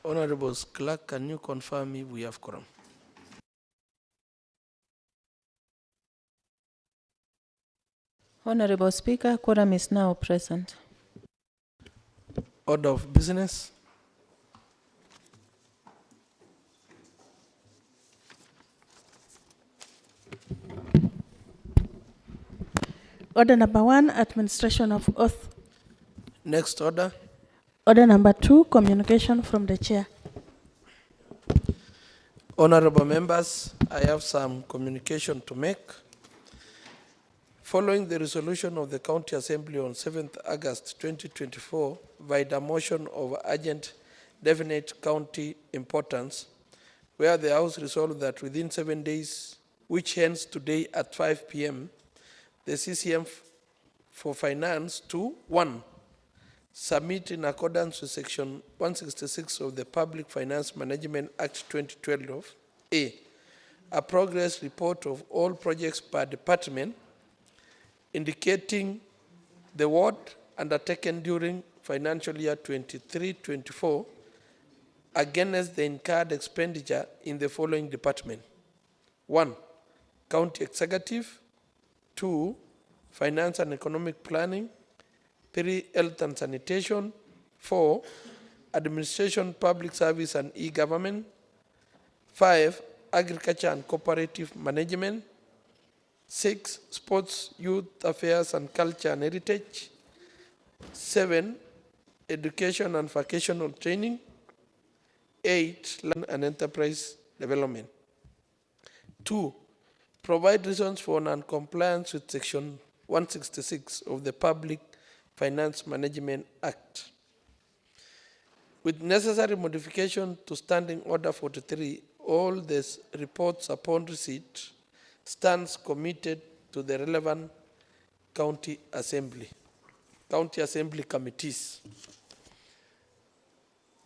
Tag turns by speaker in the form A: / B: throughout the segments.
A: Honorable Clerk, can you confirm if we have quorum?
B: Honorable Speaker, quorum is now present.
A: Order of business.
C: Order number 1, administration of oath.
A: Next order.
C: Order number 2, communication from the chair.
A: Honorable members, I have some communication to make. Following the resolution of the County Assembly on 7th August 2024, by the motion of urgent definite county importance, where the House resolved that within 7 days, which ends today at 5 p.m., the CCM for Finance to 1. Submit in accordance with Section 166 of the Public Finance Management Act 2012, a progress report of all projects per department, indicating the work undertaken during financial year 23-24 against the incurred expenditure in the following department. 1. County Executive. 2. Finance and Economic Planning. 3. Health and Sanitation. 4. Administration, Public Service and E-Government. 5. Agriculture and Cooperative Management. 6. Sports, Youth Affairs and Culture and Heritage. 7. Education and Vocational Training. 8. Land and Enterprise Development. 2. Provide reasons for non-compliance with Section 166 of the Public Finance Management Act. With necessary modification to Standing Order 43, all these reports upon receipt stands committed to the relevant county assembly committees.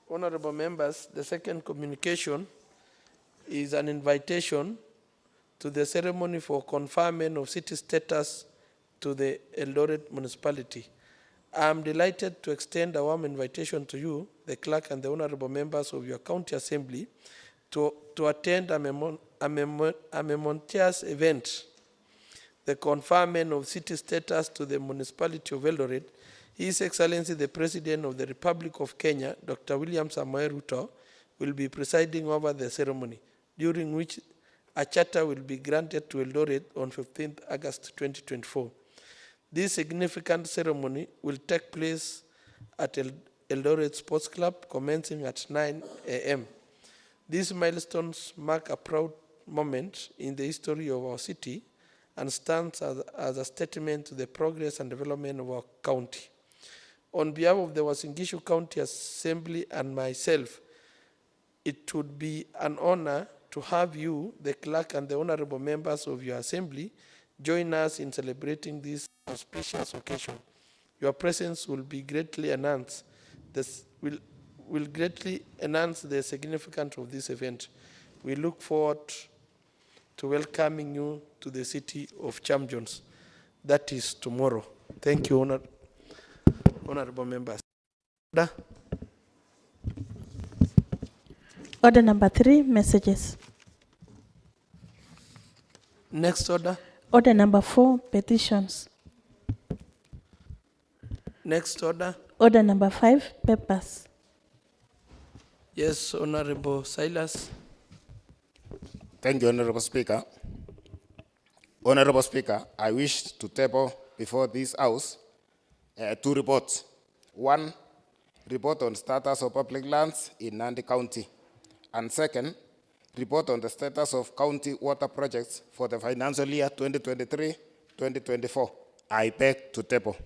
A: Honorable members, the second communication is an invitation to the ceremony for conferment of city status to the Eldoret municipality. I am delighted to extend a warm invitation to you, the clerk and the honorable members of your county assembly, to attend a momentous event, the conferment of city status to the municipality of Eldoret. His Excellency the President of the Republic of Kenya, Dr. William Samoei Ruto, will be presiding over the ceremony, during which a charter will be granted to Eldoret on 15th August 2024. This significant ceremony will take place at Eldoret Sports Club, commencing at 9 a.m. These milestones mark a proud moment in the history of our city and stands as a statement to the progress and development of our county. On behalf of the Uasin Gishu County Assembly and myself, it would be an honor to have you, the clerk, and the honorable members of your assembly join us in celebrating this auspicious occasion. Your presence will be greatly enhanced. Will greatly enhance the significance of this event. We look forward to welcoming you to the city of champions. That is tomorrow. Thank you, honorable members.
C: Order number 3, messages.
A: Next order.
C: Order number 4, petitions.
A: Next order.
C: Order number 5, papers.
A: Yes, Honorable Silas.
D: Thank you, Honorable Speaker. Honorable Speaker, I wish to table before this House 2 reports. 1, report on status of public lands in Nandi County. And 2nd, report on the status of county water projects for the financial year 2023-2024. I beg to table.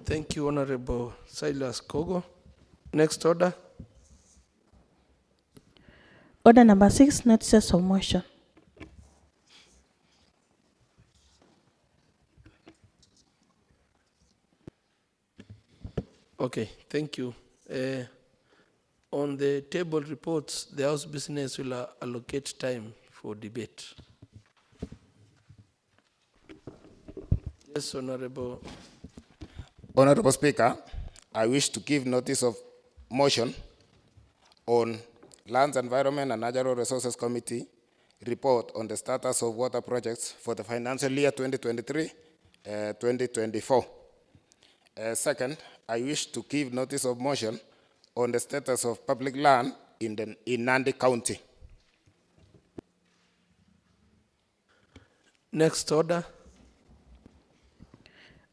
A: Thank you, Honorable Silas Kogo. Next order.
C: Order number 6, notices of motion.
A: Okay, thank you. On the table reports, the House business will allocate time for debate. Yes, Honorable.
D: Honorable Speaker, I wish to give notice of motion on Lands, Environment and Natural Resources Committee report on the status of water projects for the financial year 2023-2024. Second, I wish to give notice of motion on the status of public land in Nandi County.
A: Next order.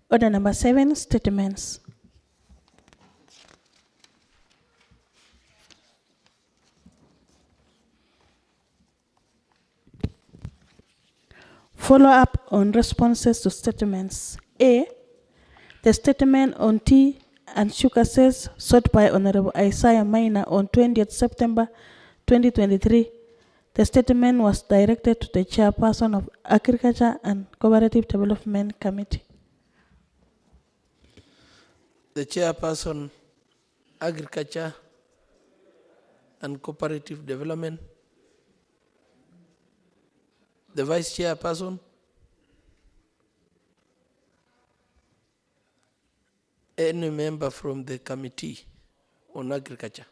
C: Order number 7, statements. Follow up on responses to statements. A, the statement on tea and sugar sales sought by Honorable Isaiah Maina on 20th September 2023. The statement was directed to the chairperson of Agriculture and Cooperative Development Committee.
A: The chairperson, Agriculture and Cooperative Development. The vice chairperson. Any member from the committee on agriculture.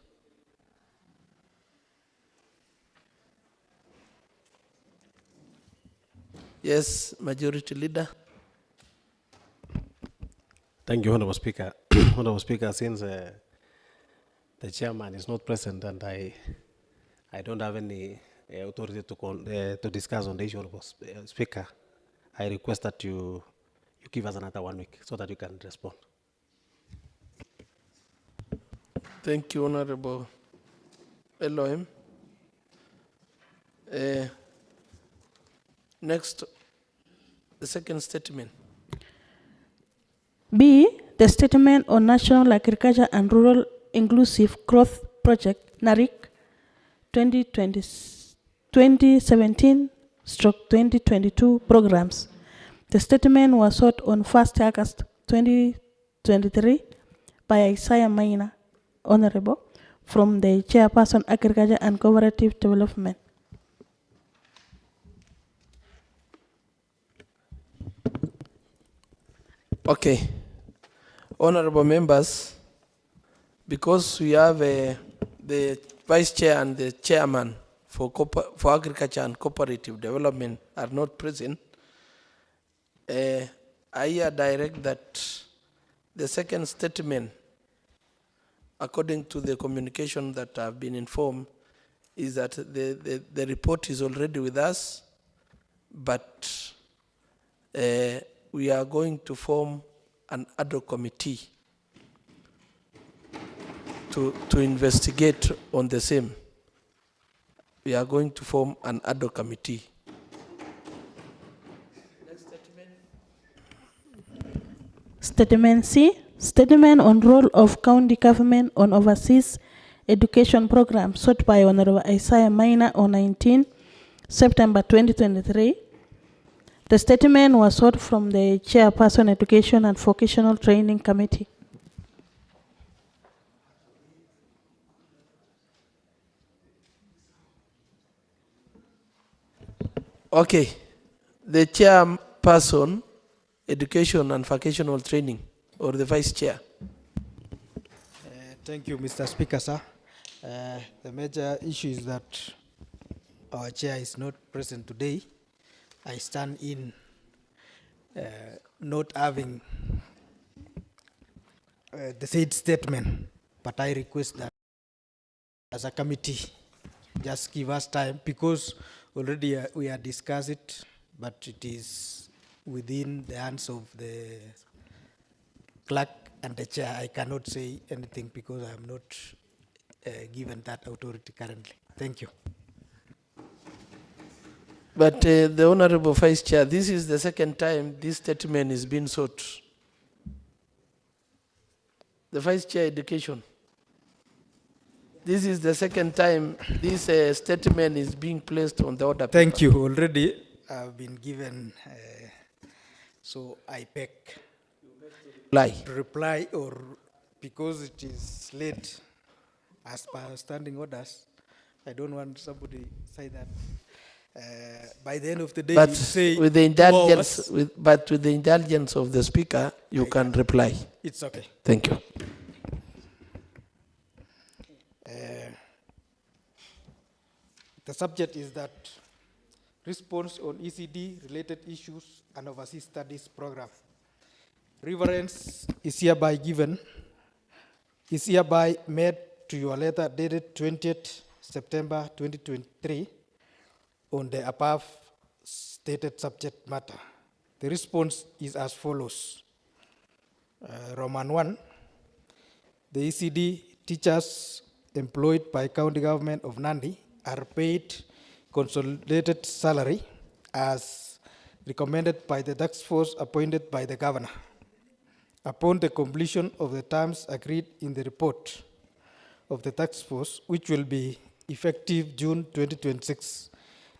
A: Yes, Majority Leader.
E: Thank you, Honorable Speaker. Honorable Speaker, since the chairman is not present and I don't have any authority to discuss on the issue, Honorable Speaker, I request that you give us another 1 week so that you can respond.
A: Thank you, Honorable Elohim. Next, the second statement.
C: B, the statement on National Agriculture and Rural Inclusive Growth Project, NARIC, 2017/2022 programs. The statement was sought on 1st August 2023 by Isaiah Maina, Honorable, from the Chairperson, Agriculture and Cooperative Development.
A: Okay. Honorable members, because we have the vice chair and the chairman for agriculture and cooperative development are not present, I direct that the second statement, according to the communication that I've been informed, is that the report is already with us, but we are going to form an ad hoc committee to investigate on the same. We are going to form an ad hoc committee. Next statement.
C: Statement C, statement on role of county government on overseas education program sought by Honorable Isaiah Maina on 19 September 2023. The statement was sought from the Chairperson, Education and Vocational Training Committee.
A: Okay. The Chairperson, Education and Vocational Training, or the Vice Chair.
F: Thank you, Mr. Speaker, sir. The major issue is that our chair is not present today. I stand in not having the said statement, but I request that as a committee, just give us time, because already we have discussed it, but it is within the hands of the clerk and the chair. I cannot say anything because I am not given that authority currently. Thank you.
A: But the Honorable Vice Chair, this is the second time this statement is being sought. The Vice Chair Education. This is the second time this statement is being placed on the order.
F: Thank you. Already I've been given, so I beg
A: Reply.
F: to reply, or because it is late as per standing orders, I don't want somebody say that by the end of the day
A: But
F: you say
A: with the
F: 2 hours.
A: indulgence, with the indulgence of the speaker, you can reply.
F: It's okay.
A: Thank you.
F: The subject is that response on ECD related issues and overseas studies program. Reference is hereby given, is hereby made to your letter dated 20th September 2023 on the above stated subject matter. The response is as follows. Roman 1, the ECD teachers employed by county government of Nandi are paid consolidated salary as recommended by the task force appointed by the governor. Upon the completion of the terms agreed in the report of the task force, which will be effective June 2026,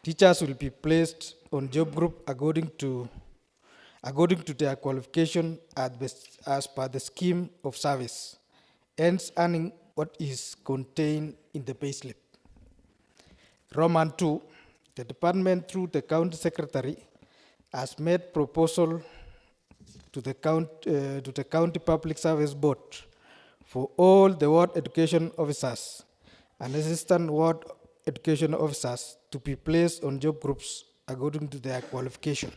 F: teachers will be placed on job group according to their qualification as per the scheme of service, hence earning what is contained in the payslip. Roman 2, the department through the county secretary has made proposal to the county public service board for all the ward education officers and assistant ward education officers to be placed on job groups according to their qualification.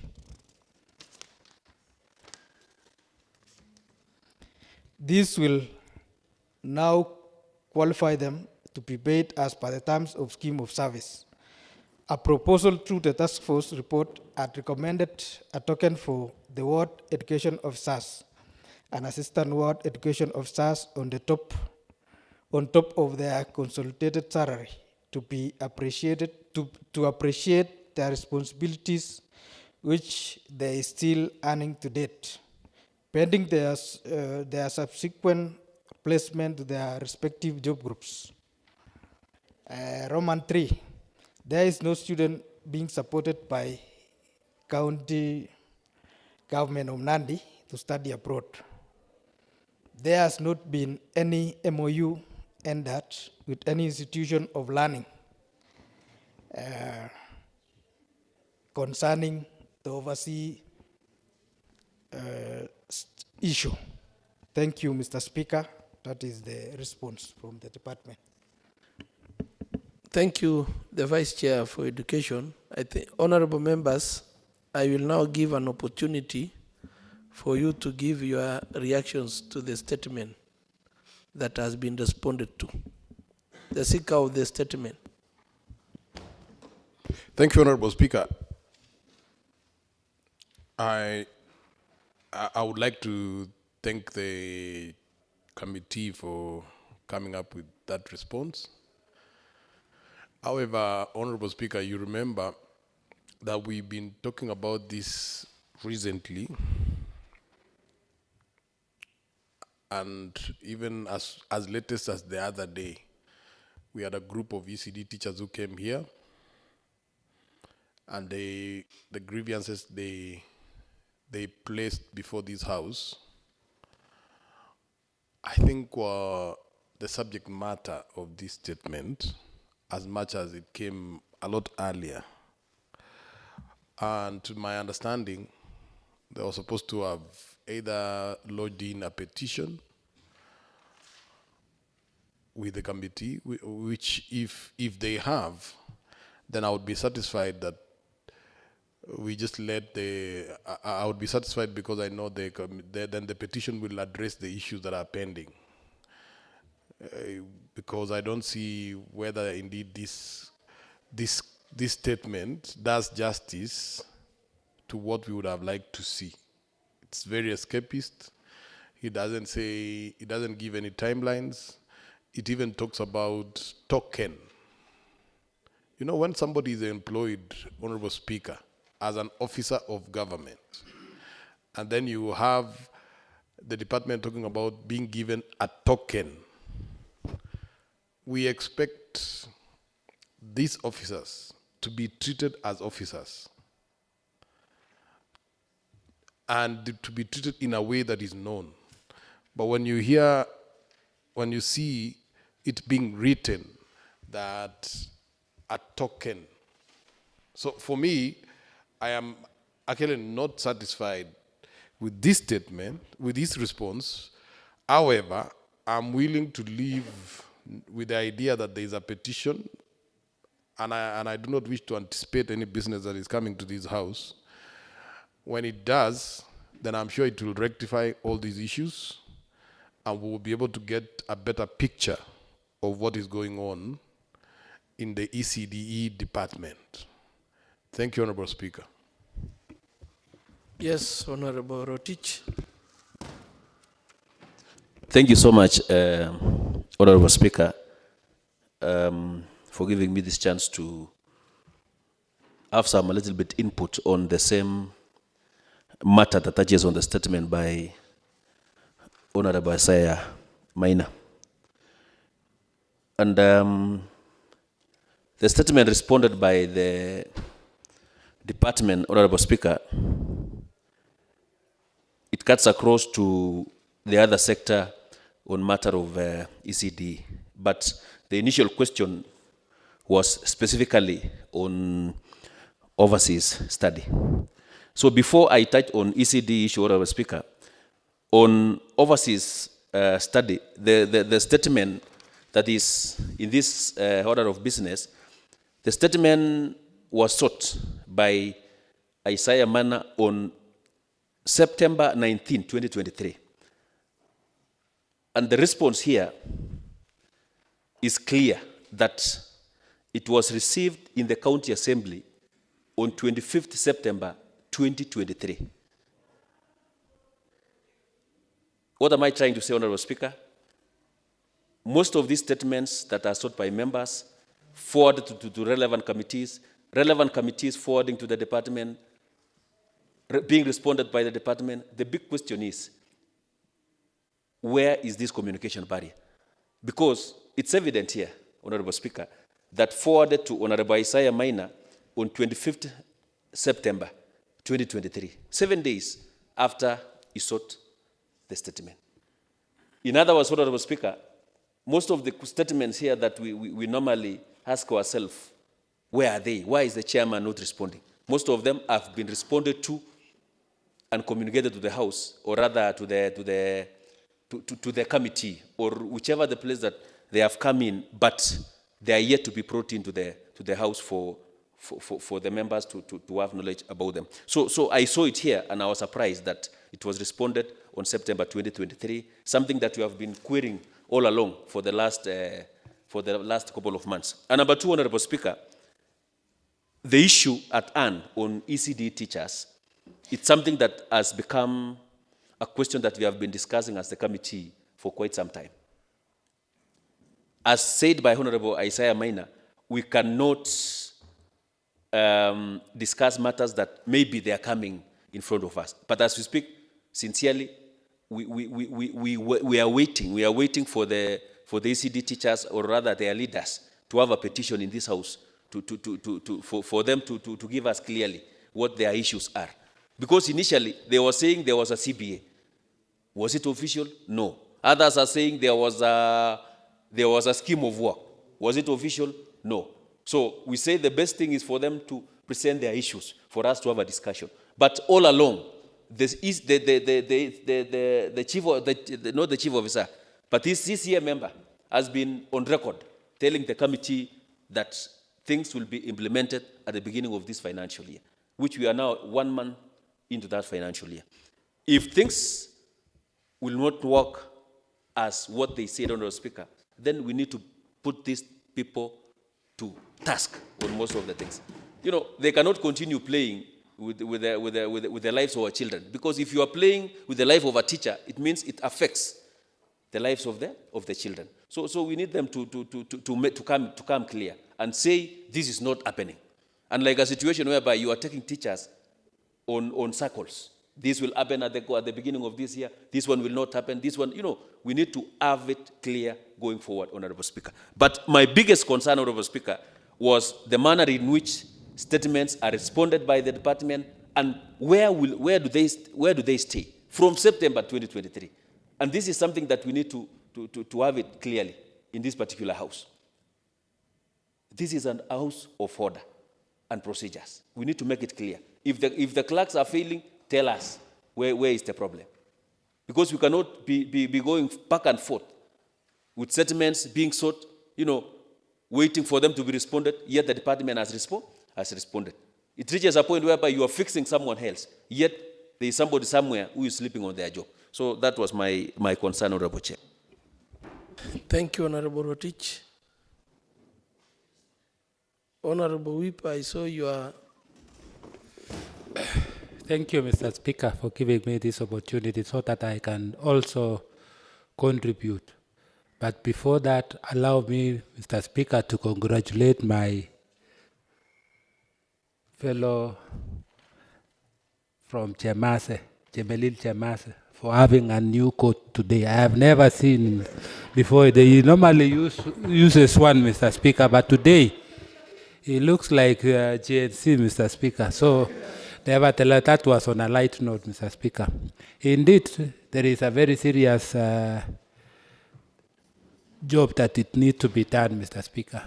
F: This will now qualify them to be paid as per the terms of scheme of service. A proposal through the task force report had recommended a token for the ward education officers and assistant ward education officers on top of their consolidated salary to be appreciated to appreciate their responsibilities, which they are still earning to date, pending their subsequent placement to their respective job groups. Roman 3, there is no student being supported by county government of Nandi to study abroad. There has not been any MOU entered with any institution of learning concerning the overseas issue. Thank you, Mr. Speaker. That is the response from the department.
A: Thank you, the Vice Chair for Education. I think, honorable members, I will now give an opportunity for you to give your reactions to the statement that has been responded to. The seeker of the statement.
G: Thank you, Honorable Speaker. I would like to thank the committee for coming up with that response. However, Honorable Speaker, you remember that we've been talking about this recently, and even as latest as the other day, we had a group of ECD teachers who came here, and the grievances they placed before this house, I think were the subject matter of this statement, as much as it came a lot earlier. And to my understanding, they were supposed to have either lodged in a petition with the committee, which if they have, then I would be satisfied that we just let I would be satisfied because I know then the petition will address the issues that are pending. Because I don't see whether indeed this statement does justice to what we would have liked to see. It's very escapist. It doesn't give any timelines. It even talks about token. You know, when somebody is employed, Honorable Speaker, as an officer of government, and then you have the department talking about being given a token. We expect these officers to be treated as officers and to be treated in a way that is known. But when you see it being written that a token, so for me, I am actually not satisfied with this statement, with this response. However, I'm willing to live with the idea that there is a petition, and I do not wish to anticipate any business that is coming to this house. When it does, then I'm sure it will rectify all these issues, and we will be able to get a better picture of what is going on in the ECDE department. Thank you, Honorable Speaker.
A: Yes, Honorable Rotich.
H: Thank you so much, Honorable Speaker, for giving me this chance to have a little bit input on the same matter that touches on the statement by Honorable Isaiah Maina. And the statement responded by the department, Honorable Speaker, it cuts across to the other sector on matter of ECD. But the initial question was specifically on overseas study. So before I touch on ECD issue, Honorable Speaker, on overseas study, the statement that is in this order of business, the statement was sought by Isaiah Maina on September 19, 2023. And the response here is clear that it was received in the County Assembly on 25th September 2023. What am I trying to say, Honorable Speaker? Most of these statements that are sought by members forwarded to relevant committees forwarding to the department, being responded by the department. The big question is, where is this communication barrier? Because it's evident here, Honorable Speaker, that forwarded to Honorable Isaiah Maina on 25th September 2023, 7 days after he sought the statement. In other words, Honorable Speaker, most of the statements here that we normally ask ourselves, where are they? Why is the chairman not responding? Most of them have been responded to and communicated to the House, or rather to the committee, or whichever the place that they have come in, but they are yet to be brought into the House for the members to have knowledge about them. So I saw it here, and I was surprised that it was responded on September 2023, something that we have been querying all along for the last couple of months. And number two, Honorable Speaker, the issue at hand on ECD teachers, it's something that has become a question that we have been discussing as the committee for quite some time. As said by Honorable Isaiah Maina, we cannot discuss matters that maybe they are coming in front of us. But as we speak, sincerely, we are waiting for the ECD teachers, or rather their leaders, to have a petition in this House for them to give us clearly what their issues are. Because initially, they were saying there was a CBA. Was it official? No. Others are saying there was a scheme of work. Was it official? No. So we say the best thing is for them to present their issues, for us to have a discussion. But all along, this is the chief, not the chief officer, but this CCA member has been on record telling the committee that things will be implemented at the beginning of this financial year, which we are now 1 month into that financial year. If things will not work as what they said, Honorable Speaker, then we need to put these people to task on most of the things. You know, they cannot continue playing with the lives of our children, because if you are playing with the life of a teacher, it means it affects the lives of the children. So we need them to come clear and say this is not happening. Unlike a situation whereby you are taking teachers on circles, this will happen at the beginning of this year, this one will not happen, this one, we need to have it clear going forward, Honorable Speaker. But my biggest concern, Honorable Speaker, was the manner in which statements are responded by the department and where do they stay from September 2023. And this is something that we need to have it clearly in this particular house. This is an house of order and procedures. We need to make it clear. If the clerks are failing, tell us where is the problem. Because we cannot be going back and forth with settlements being sought, waiting for them to be responded, yet the department has responded. It reaches a point whereby you are fixing someone else, yet there is somebody somewhere who is sleeping on their job. So that was my concern, Honorable Chair.
A: Thank you, Honorable Rotich. Honorable Whip, I saw your...
I: Thank you, Mr. Speaker, for giving me this opportunity so that I can also contribute. But before that, allow me, Mr. Speaker, to congratulate my fellow from Chemase, Chemelil Chemase, for having a new coat today. I have never seen before. They normally uses one, Mr. Speaker, but today it looks like GNC, Mr. Speaker. So nevertheless, that was on a light note, Mr. Speaker. Indeed, there is a very serious job that it needs to be done, Mr. Speaker.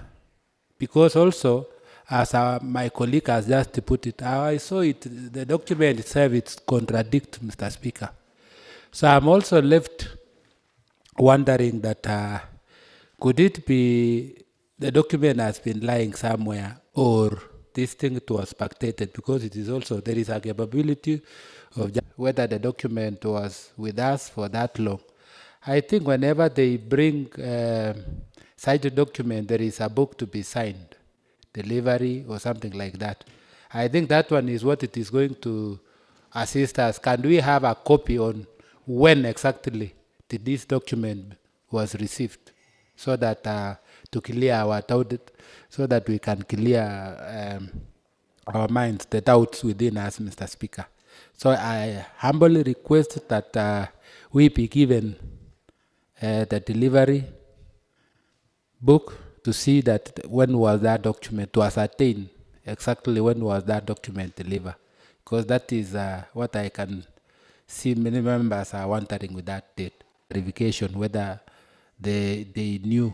I: Because also, as my colleague has just put it, I saw it, the document itself, it contradicts, Mr. Speaker. So I'm also left wondering that could it be the document has been lying somewhere, or this thing was backdated, because it is also, there is a capability of whether the document was with us for that long. I think whenever they bring such a document, there is a book to be signed, delivery or something like that. I think that one is what it is going to assist us. Can we have a copy on when exactly did this document was received, so that to clear our doubt, so that we can clear our minds, the doubts within us, Mr. Speaker. So I humbly request that we be given the delivery book to see that when was that document, to ascertain exactly when was that document delivered. Because that is what I can see many members are wondering with that date, verification, whether they knew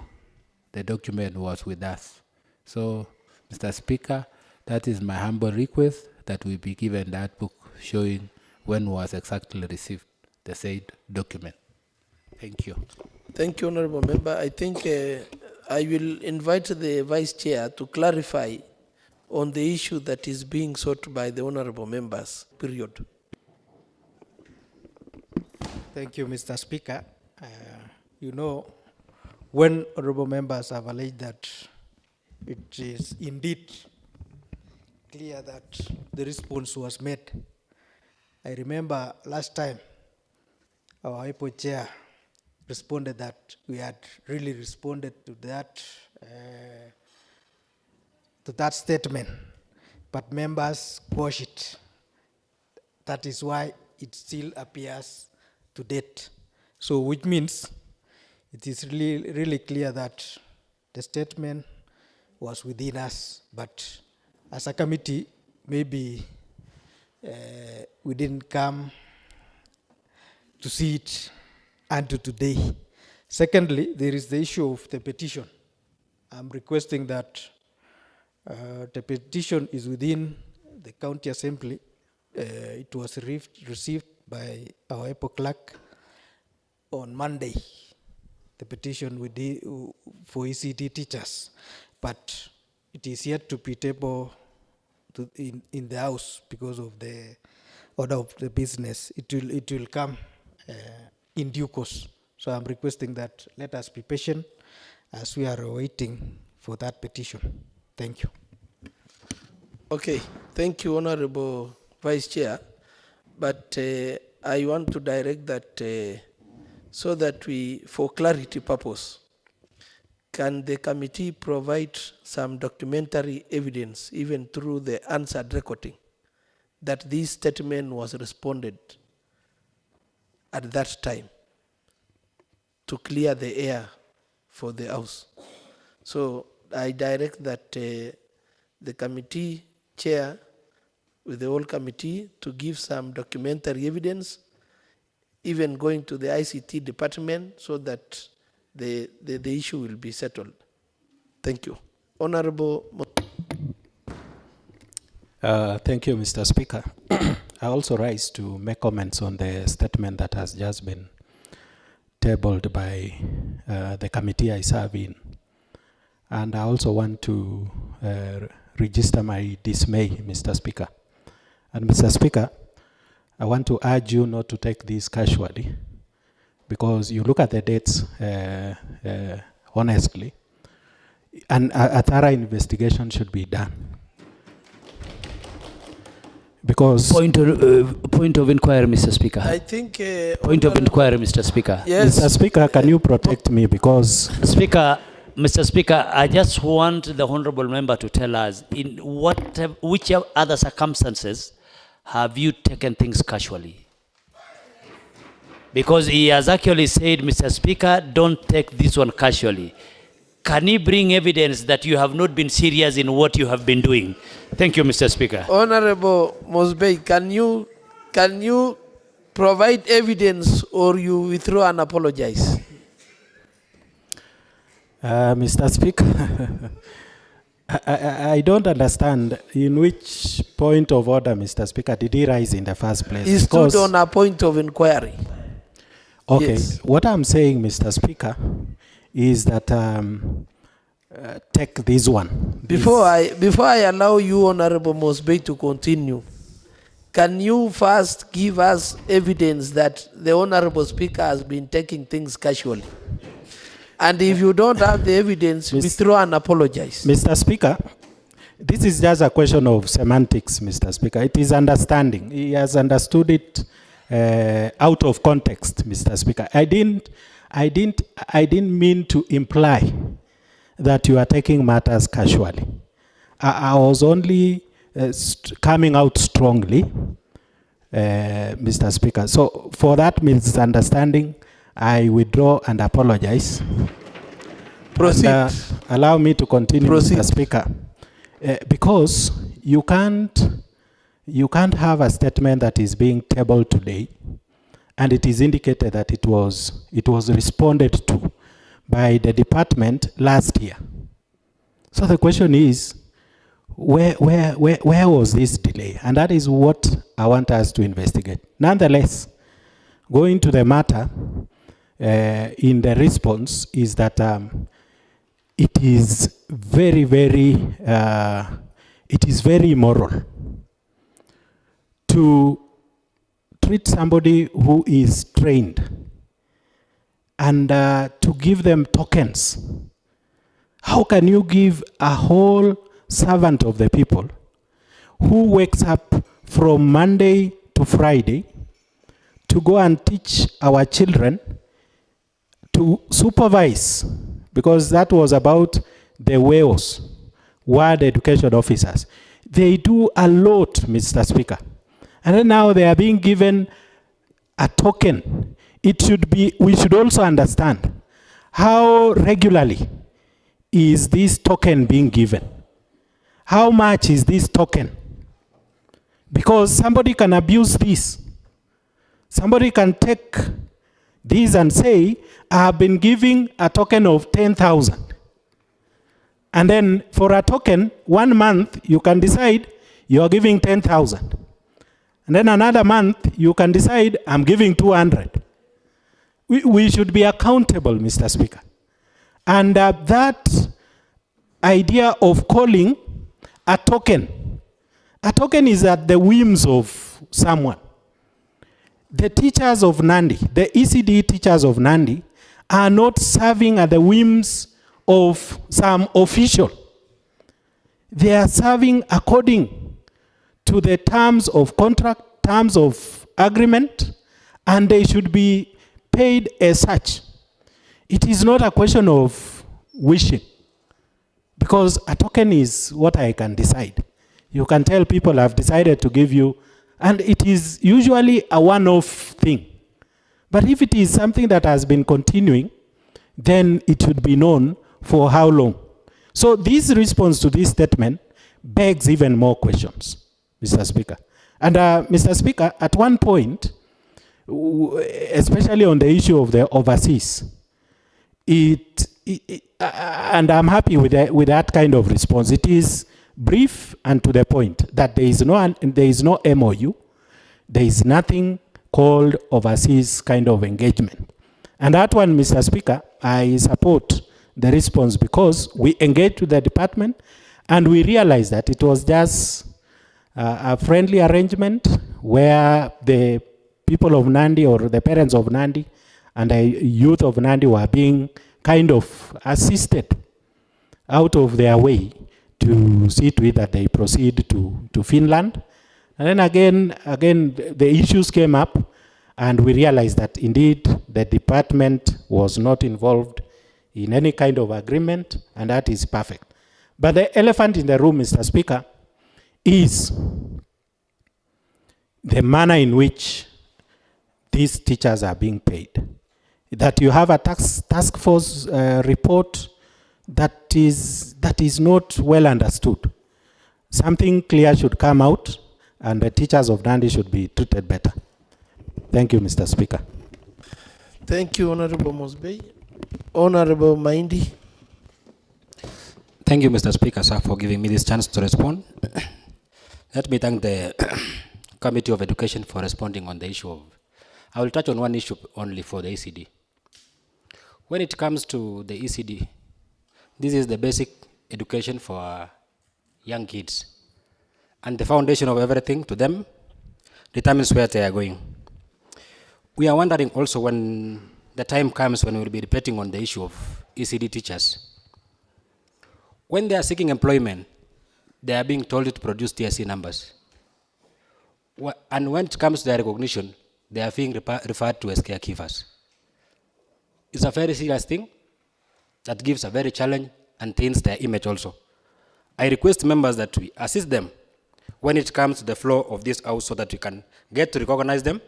I: the document was with us. So, Mr. Speaker, that is my humble request, that we be given that book showing when was exactly received the said document. Thank you.
A: Thank you, Honorable Member. I think I will invite the Vice Chair to clarify on the issue that is being sought by the Honorable Members, period.
F: Thank you, Mr. Speaker. When honorable members have alleged that it is indeed clear that the response was made, I remember last time our IPO chair responded that we had really responded to that statement, but members quash it. That is why it still appears to date. So which means it is really clear that the statement was within us, but as a committee, maybe we didn't come to see it until today. Secondly, there is the issue of the petition. I'm requesting that the petition is within the county assembly. It was received by our EPO clerk on Monday, the petition for ECD teachers, but it is yet to be tabled in the House because of the order of the business. It will come in due course. So I'm requesting that let us be patient as we are waiting for that petition. Thank you.
A: Okay, thank you, Honorable Vice Chair. But I want to direct that so that we, for clarity purpose, can the committee provide some documentary evidence, even through the answered recording, that this statement was responded at that time to clear the air for the House. So I direct that the committee chair with the whole committee to give some documentary evidence, even going to the ICT department so that the issue will be settled. Thank you. Honorable.
I: Thank you, Mr. Speaker. I also rise to make comments on the statement that has just been tabled by the committee I serve in. And I also want to register my dismay, Mr. Speaker. And Mr. Speaker, I want to urge you not to take this casually, because you look at the dates honestly, and a thorough investigation should be done. Because
J: point of inquiry, Mr. Speaker.
A: I think
J: point of inquiry, Mr. Speaker.
A: Yes.
I: Mr. Speaker, can you protect me? Because
J: Mr. Speaker, I just want the honourable member to tell us in which other circumstances have you taken things casually? Because he has actually said, Mr. Speaker, don't take this one casually. Can he bring evidence that you have not been serious in what you have been doing? Thank you, Mr. Speaker.
A: Honorable Mosbey, can you provide evidence or you withdraw and apologize?
I: Mr. Speaker, I don't understand in which point of order, Mr. Speaker, did he rise in the first place?
A: He stood on a point of inquiry.
I: Okay,
A: Yes.
I: what I'm saying, Mr. Speaker, is that take this one.
A: Before I allow you, Honorable Mosbey, to continue, can you first give us evidence that the Honorable Speaker has been taking things casually? And if you don't have the evidence, withdraw and apologize.
I: Mr. Speaker, this is just a question of semantics, Mr. Speaker. It is understanding. He has understood it out of context, Mr. Speaker. I didn't mean to imply that you are taking matters casually. I was only coming out strongly, Mr. Speaker. So for that misunderstanding, I withdraw and apologize.
A: Proceed.
I: And, allow me to continue,
A: Proceed.
I: Mr. Speaker. Because you can't have a statement that is being tabled today, and it is indicated that it was responded to by the department last year. So the question is, where was this delay? And that is what I want us to investigate. Nonetheless, going to the matter, in the response is that it is very, very immoral to treat somebody who is trained and to give them tokens. How can you give a whole servant of the people who wakes up from Monday to Friday to go and teach our children, to supervise, because that was about the WEOs, Ward Education Officers. They do a lot, Mr. Speaker. And then now they are being given a token. We should also understand how regularly is this token being given? How much is this token? Because somebody can abuse this. Somebody can take this and say, I have been giving a token of 10,000. And then for a token, 1 month, you can decide you are giving 10,000. And then another month, you can decide I'm giving 200. We should be accountable, Mr. Speaker. And that idea of calling a token is at the whims of someone. The teachers of Nandi, the ECD teachers of Nandi, are not serving at the whims of some official. They are serving according to the terms of contract, terms of agreement, and they should be paid as such. It is not a question of wishing, because a token is what I can decide. You can tell people I've decided to give you And it is usually a one-off thing. But if it is something that has been continuing, then it should be known for how long. So this response to this statement begs even more questions, Mr. Speaker. And Mr. Speaker, at one point, especially on the issue of the overseas, and I'm happy with that kind of response. It is brief and to the point that there is no MOU, there is nothing called overseas kind of engagement. And that one, Mr. Speaker, I support the response because we engaged with the department and we realized that it was just a friendly arrangement where the people of Nandi or the parents of Nandi and the youth of Nandi were being kind of assisted out of their way to see to it that they proceed to Finland. And then again, the issues came up and we realized that indeed the department was not involved in any kind of agreement, and that is perfect. But the elephant in the room, Mr. Speaker, is the manner in which these teachers are being paid. That you have a task force report that is not well understood. Something clear should come out, and the teachers of Nandi should be treated better. Thank you, Mr. Speaker.
A: Thank you, Honorable Mosbey. Honorable Maindi.
K: Thank you, Mr. Speaker, sir, for giving me this chance to respond. Let me thank the Committee of Education for responding on the issue of... I will touch on one issue only for the ECD. When it comes to the ECD, this is the basic education for our young kids. And the foundation of everything to them determines where they are going. We are wondering also when the time comes when we will be debating on the issue of ECD teachers. When they are seeking employment, they are being told to produce TSC numbers. And when it comes to their recognition, they are being referred to as caregivers. It's a very serious thing that gives a very challenge and taints their image also. I request members that we assist them when it comes to the flow of this house so that we can get to recognize them,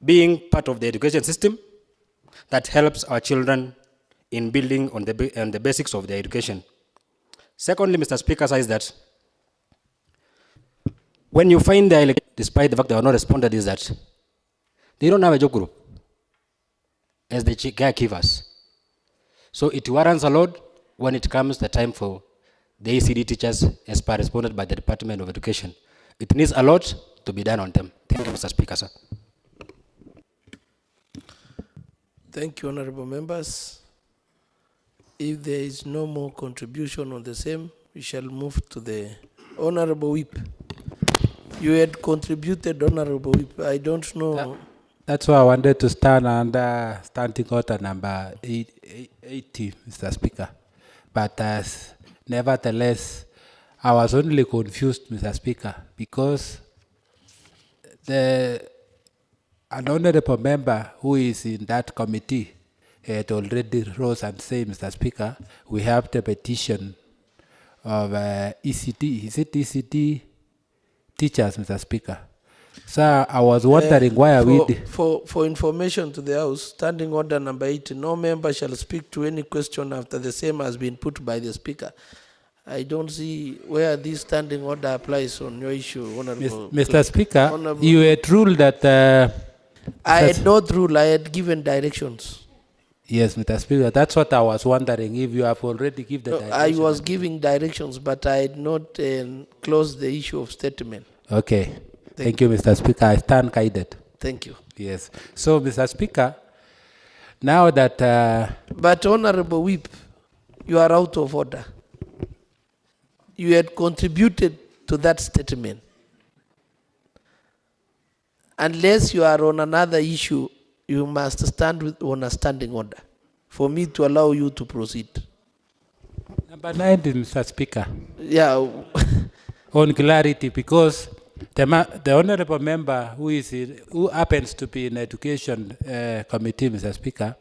K: being part of the education system that helps our children in building on the basics of their education. Secondly, Mr. Speaker says that when you find the despite the fact they are not responded, is that they don't have a job group as the caregivers. So it warrants a lot when it comes the time for the ECD teachers as per responded by the Department of Education. It needs a lot to be done on them. Thank you, Mr. Speaker, sir.
A: Thank you, honorable members. If there is no more contribution on the same, we shall move to the Honorable Whip. You had contributed, Honorable Whip. I don't know.
I: That's why I wanted to stand under standing order number 80, Mr. Speaker. But nevertheless, I was only confused, Mr. Speaker, because an honorable member who is in that committee had already rose and said, Mr. Speaker, we have the petition of ECD. Is it ECD teachers, Mr. Speaker? So I was wondering why are we...
A: For information to the House, standing order number 80, no member shall speak to any question after the same has been put by the Speaker. I don't see where this standing order applies on your issue, Honorable.
I: Mr. Speaker, you had ruled that...
A: I had not ruled, I had given directions.
I: Yes, Mr. Speaker, that's what I was wondering, if you have already given the directions.
A: I was giving directions, but I had not closed the issue of statement.
I: Okay. Thank you, Mr. Speaker. I stand guided.
A: Thank you.
I: Yes. So, Mr. Speaker, now that...
A: But, Honorable Whip, you are out of order. You had contributed to that statement. Unless you are on another issue, you must stand on a standing order for me to allow you to proceed.
I: Number 9, Mr. Speaker.
A: Yeah.
I: On clarity, because the honorable member who happens to be in education committee, Mr. Speaker,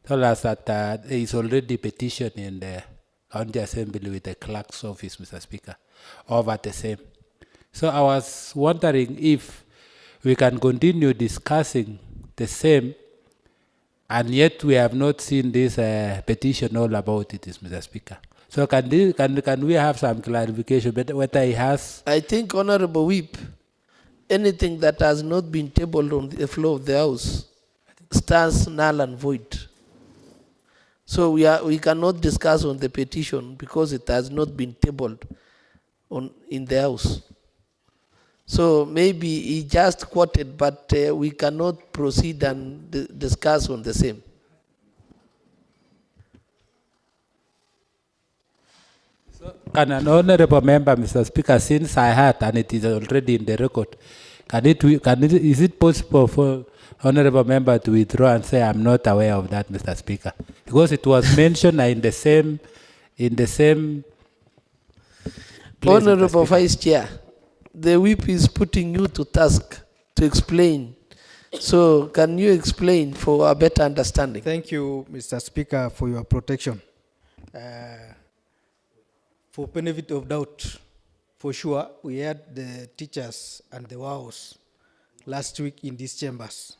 I: told us that there is already petition in the county assembly with the clerk's office, Mr. Speaker, over the same. So I was wondering if we can continue discussing the same, and yet we have not seen this petition all about it, Mr. Speaker. So can we have some clarification whether he has?
A: I think, Honorable Whip, anything that has not been tabled on the floor of the House stands null and void. So we cannot discuss on the petition because it has not been tabled in the House. So maybe he just quoted, but we cannot proceed and discuss on the same.
I: Can an honorable member, Mr. Speaker, since I heard and it is already in the record, is it possible for honorable member to withdraw and say I'm not aware of that, Mr. Speaker? Because it was mentioned in the same place,
A: Honorable Vice Chair, the whip is putting you to task to explain. So can you explain for a better understanding?
F: Thank you, Mr. Speaker, for your protection. For benefit of doubt, for sure, we had the teachers and the WAOs last week in these chambers.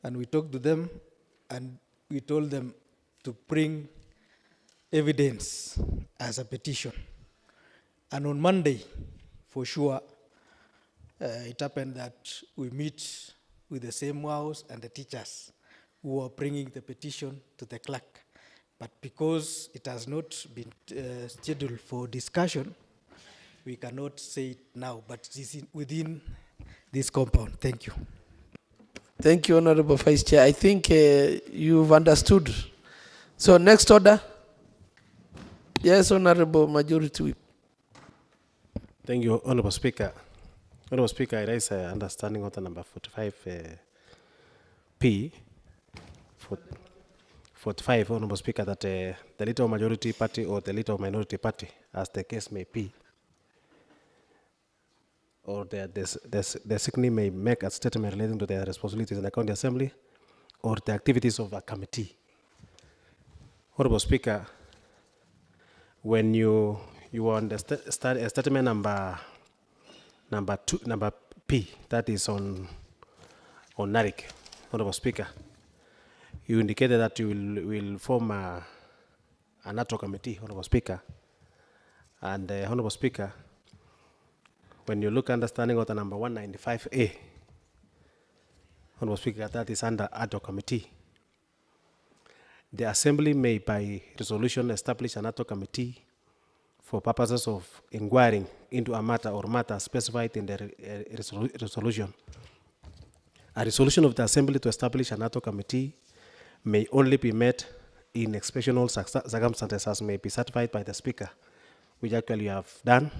F: And we talked to them and we told them to bring evidence as a petition. And on Monday, for sure, it happened that we meet with the same WAOs and the teachers who are bringing the petition to the clerk. But because it has not been scheduled for discussion, we cannot say it now, but it is within this compound. Thank you.
A: Thank you, Honorable Vice Chair. I think you've understood. So next order. Yes, Honorable Majority Whip.
E: Thank you, Honorable Speaker. Honorable Speaker, I raise understanding order number 45 P. 45, Honorable Speaker, that the leader of majority party or the leader of minority party, as the case may be, or the designee may make a statement relating to their responsibilities in the county assembly or the activities of a committee. Honorable Speaker, when you on the statement number P, that is on NARIC, Honorable Speaker, you indicated that you will form an ad hoc committee, Honorable Speaker. And Honorable Speaker, when you look understanding order number 195A, Honorable Speaker, that is under ad hoc committee. The Assembly may by resolution establish an ad hoc committee for purposes of inquiring into a matter or matters specified in the resolution. A resolution of the Assembly to establish an ad hoc committee may only be met in exceptional circumstances as may be certified by the Speaker, which actually you have done.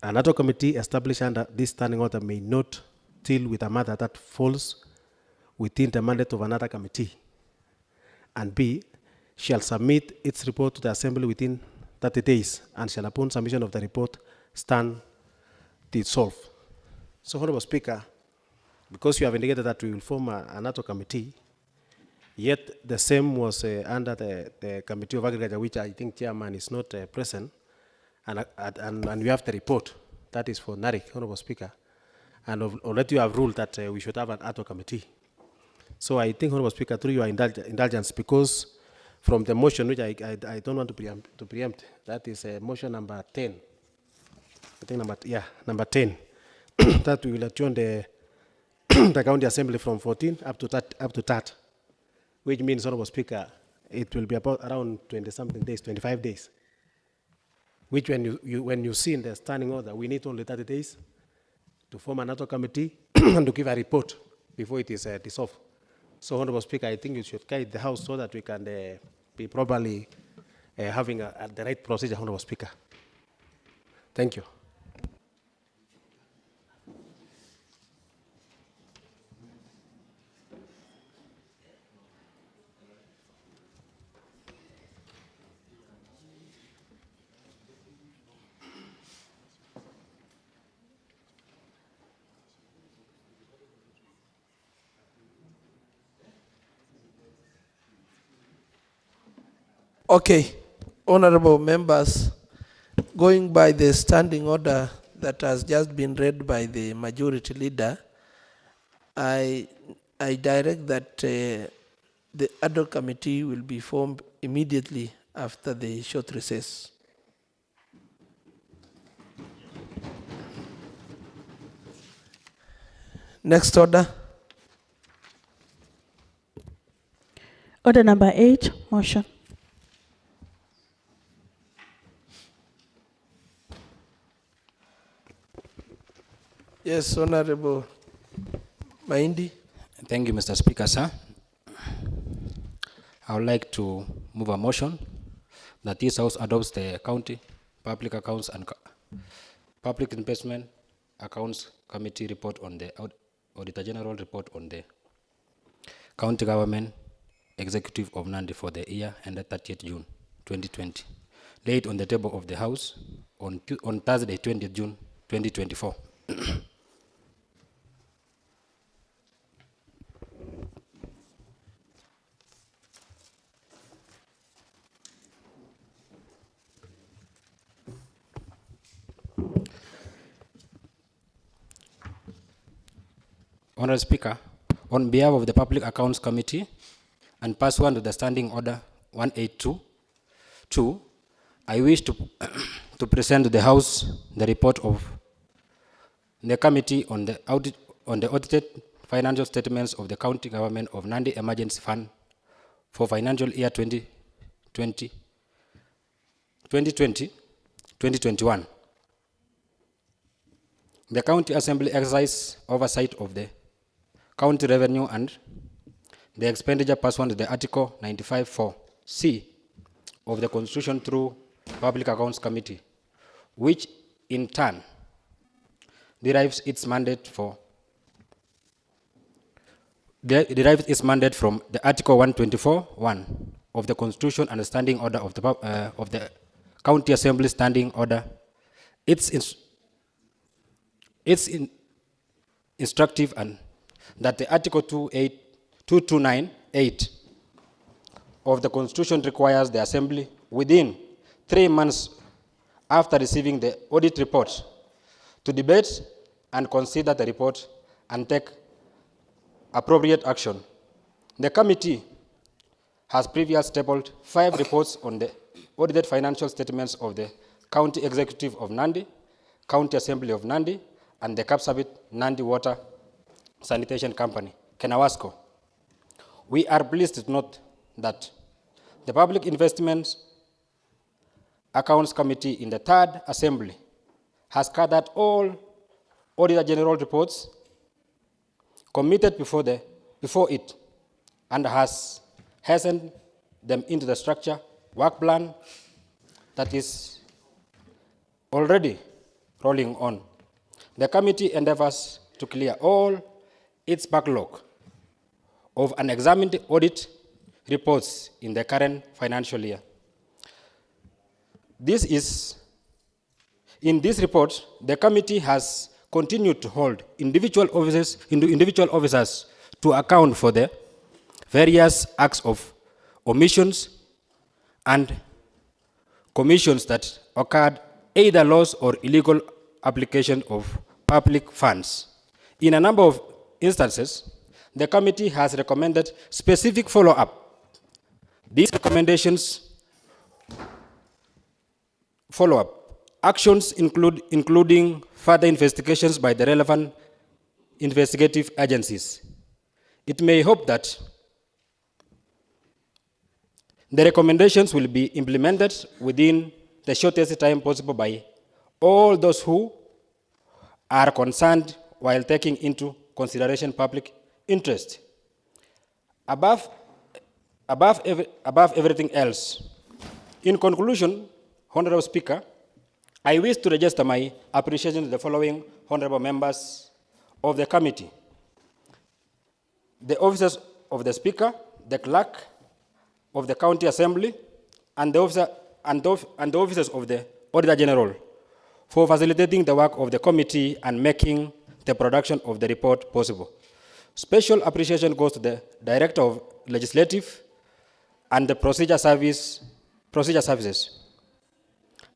E: An ad hoc committee established under this standing order may not deal with a matter that falls within the mandate of another committee. And B, shall submit its report to the Assembly within 30 days and shall upon submission of the report stand dissolved. So, Honorable Speaker, because you have indicated that we will form an ad hoc committee, yet the same was under the Committee of Agriculture, which I think Chairman is not present, and we have the report, that is for NARIC, Honorable Speaker, and already you have ruled that we should have an ad hoc committee. So I think, Honorable Speaker, through your indulgence, because from the motion, which I don't want to preempt, that is motion number 10, I think number 10, that we will adjourn the County Assembly from 14 up to 30, which means, Honorable Speaker, it will be about around 20-something days, 25 days, which when you see in the standing order, we need only 30 days to form another committee and to give a report before it is dissolved. So, Honorable Speaker, I think you should guide the House so that we can be properly having the right procedure, Honorable Speaker. Thank you.
A: Okay, honorable members, going by the standing order that has just been read by the majority leader, I direct that the ad hoc committee will be formed immediately after the short recess. Next order.
C: Order number 8, motion.
A: Yes, Honorable Maindi.
K: Thank you, Mr. Speaker, sir. I would like to move a motion that this House adopts the County Public Accounts and Public Investment Accounts Committee report on the Auditor General report on the County Government Executive of Nandi for the year ended 30th June 2020, laid on the table of the House on Thursday, 20th June 2024. Honorable Speaker, on behalf of the Public Accounts Committee and pursuant to the Standing Order 182, I wish to, to present to the House the report of the Committee on the audited financial statements of the County Government of Nandi Emergency Fund for financial year 2020-2021. The County Assembly exercised oversight of the county revenue and the expenditure pursuant to the Article 95(4)(c) of the Constitution through Public Accounts Committee, which in turn derives its mandate from the Article 124(1) of the Constitution and the Standing Order of the County Assembly Standing Order. It's instructive and that the Article 2298 of the Constitution requires the Assembly within 3 months after receiving the audit report to debate and consider the report and take appropriate action. The committee has previously tabled 5 reports on the audited financial statements of the County Executive of Nandi, County Assembly of Nandi, and the Kapsabet Nandi Water Sanitation Company, Kenawasco. We are pleased to note that the Public Investment Accounts Committee in the 3rd Assembly has gathered all Auditor General reports committed before it and has hastened them into the structure work plan that is already rolling on. The committee endeavors to clear all its backlog of unexamined audit reports in the current financial year. In this report, the committee has continued to hold individual officers to account for the various acts of omissions and commissions that occurred, either loss or illegal application of public funds. In a number of instances, the committee has recommended specific follow-up. These recommendations follow-up actions including further investigations by the relevant investigative agencies. It may hope that the recommendations will be implemented within the shortest time possible by all those who are concerned while taking into consideration public interest. Above everything else, in conclusion, Honorable Speaker, I wish to register my appreciation to the following honorable members of the committee: the officers of the Speaker, the clerk of the County Assembly, and the officers of the Auditor General for facilitating the work of the committee and making the production of the report possible. Special appreciation goes to the Director of Legislative and the Procedure Services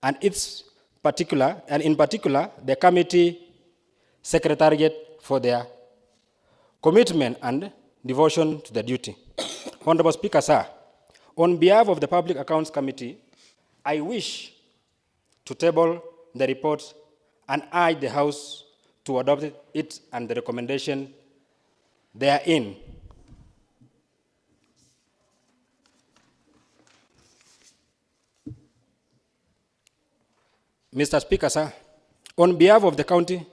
K: and its particular, and in particular, the committee secretariat for their commitment and devotion to the duty. Honorable Speaker, sir, on behalf of the Public Accounts Committee, I wish to table the report and urge the House to adopt it and the recommendation therein. Mr. Speaker, sir, on behalf of the County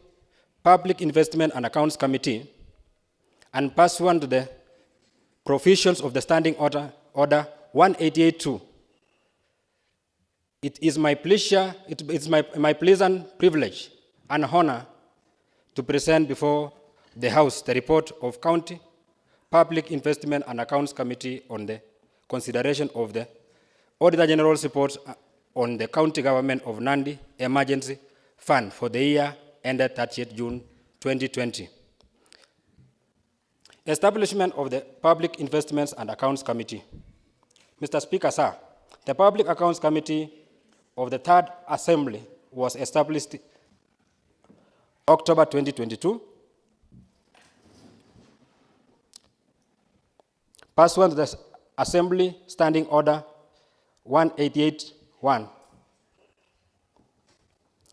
K: Public Investment and Accounts Committee, and pursuant to the provisions of the Standing Order 188-2, it is my pleasure, it's my pleasant privilege and honor to present before the House the report of County Public Investment and Accounts Committee on the consideration of the Auditor General's report on the County Government of Nandi Emergency Fund for the year ended 30th June 2020. Establishment of the Public Investments and Accounts Committee. Mr. Speaker, sir, the Public Accounts Committee of the Third Assembly was established October 2022, pursuant to the Assembly Standing Order 188-1.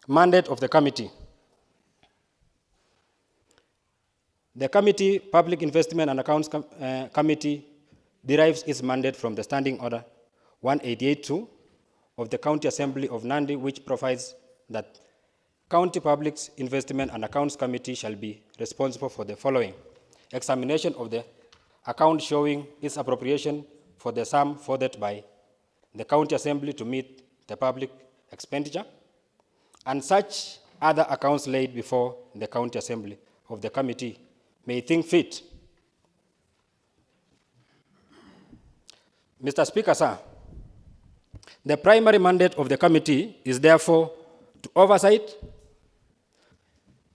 K: Mandate of the committee. The Committee Public Investment and Accounts Committee derives its mandate from the Standing Order 188-2 of the County Assembly of Nandi, which provides that County Public Investment and Accounts Committee shall be responsible for the following: examination of the account showing its appropriation for the sum furthered by the County Assembly to meet the public expenditure, and such other accounts laid before the County Assembly of the committee may think fit. Mr. Speaker, sir, the primary mandate of the committee is therefore to oversight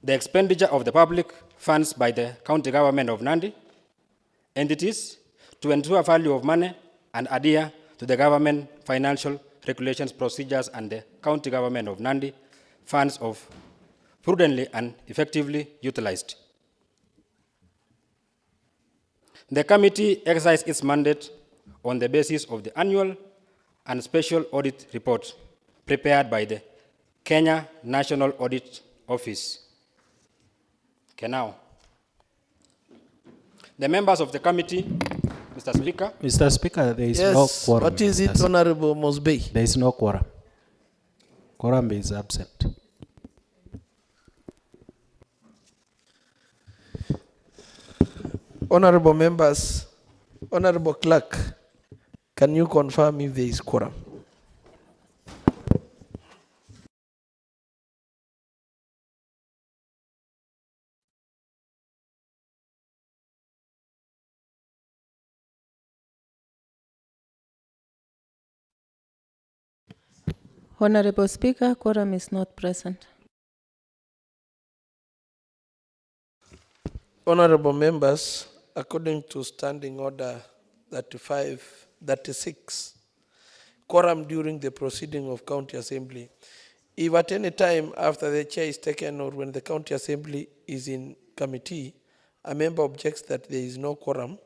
K: the expenditure of the public funds by the county government of Nandi entities, to ensure value of money and adhere to the government financial regulations, procedures, and the county government of Nandi funds of prudently and effectively utilized. The committee exercised its mandate on the basis of the annual and special audit report prepared by the Kenya National Audit Office. Okay, now, the members of the committee, Mr. Speaker.
I: Mr. Speaker, there is no
A: Yes,
I: quorum.
A: what is it, Honorable Mosby?
I: There is no quorum. Quorum is absent.
A: Honorable members, Honorable Clerk, can you confirm if there is quorum?
B: Honorable Speaker, quorum is not present.
A: Honorable members, according to Standing Order 36, quorum during the proceeding of County Assembly. If at any time after the chair is taken or when the County Assembly is in committee, a member objects that there is no quorum,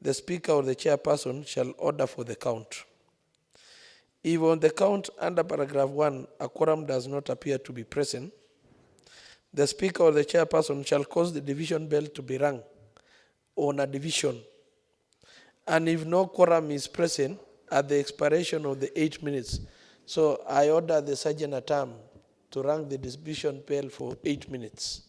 A: the Speaker or the chairperson shall order for the count. If on the count under paragraph 1, a quorum does not appear to be present, the Speaker or the chairperson shall cause the division bell to be rung on a division. And if no quorum is present at the expiration of the 8 minutes, so I order the Sergeant at Arms to rung the division bell for 8 minutes.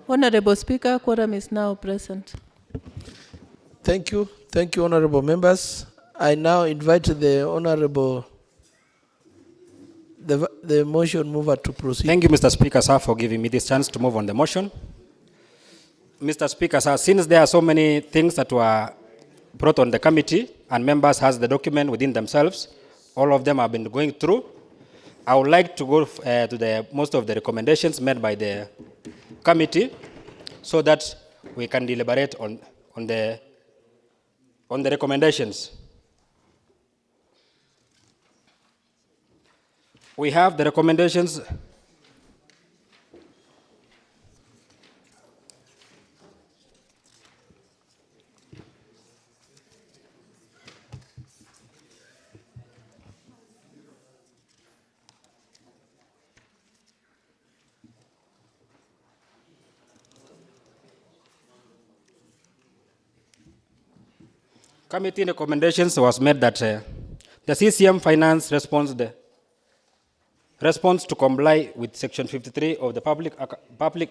B: Honorable Speaker, quorum is now present.
A: Thank you. Thank you, honorable members. I now invite the honorable, the motion mover to proceed.
K: Thank you, Mr. Speaker, sir, for giving me this chance to move on the motion. Mr. Speaker, sir, since there are so many things that were brought on the committee and members has the document within themselves, all of them have been going through, I would like to go to the most of the recommendations made by the committee so that we can deliberate on the recommendations. We have the recommendations. Committee recommendations was made that the CCM Finance responds to comply with Section 53 of the Public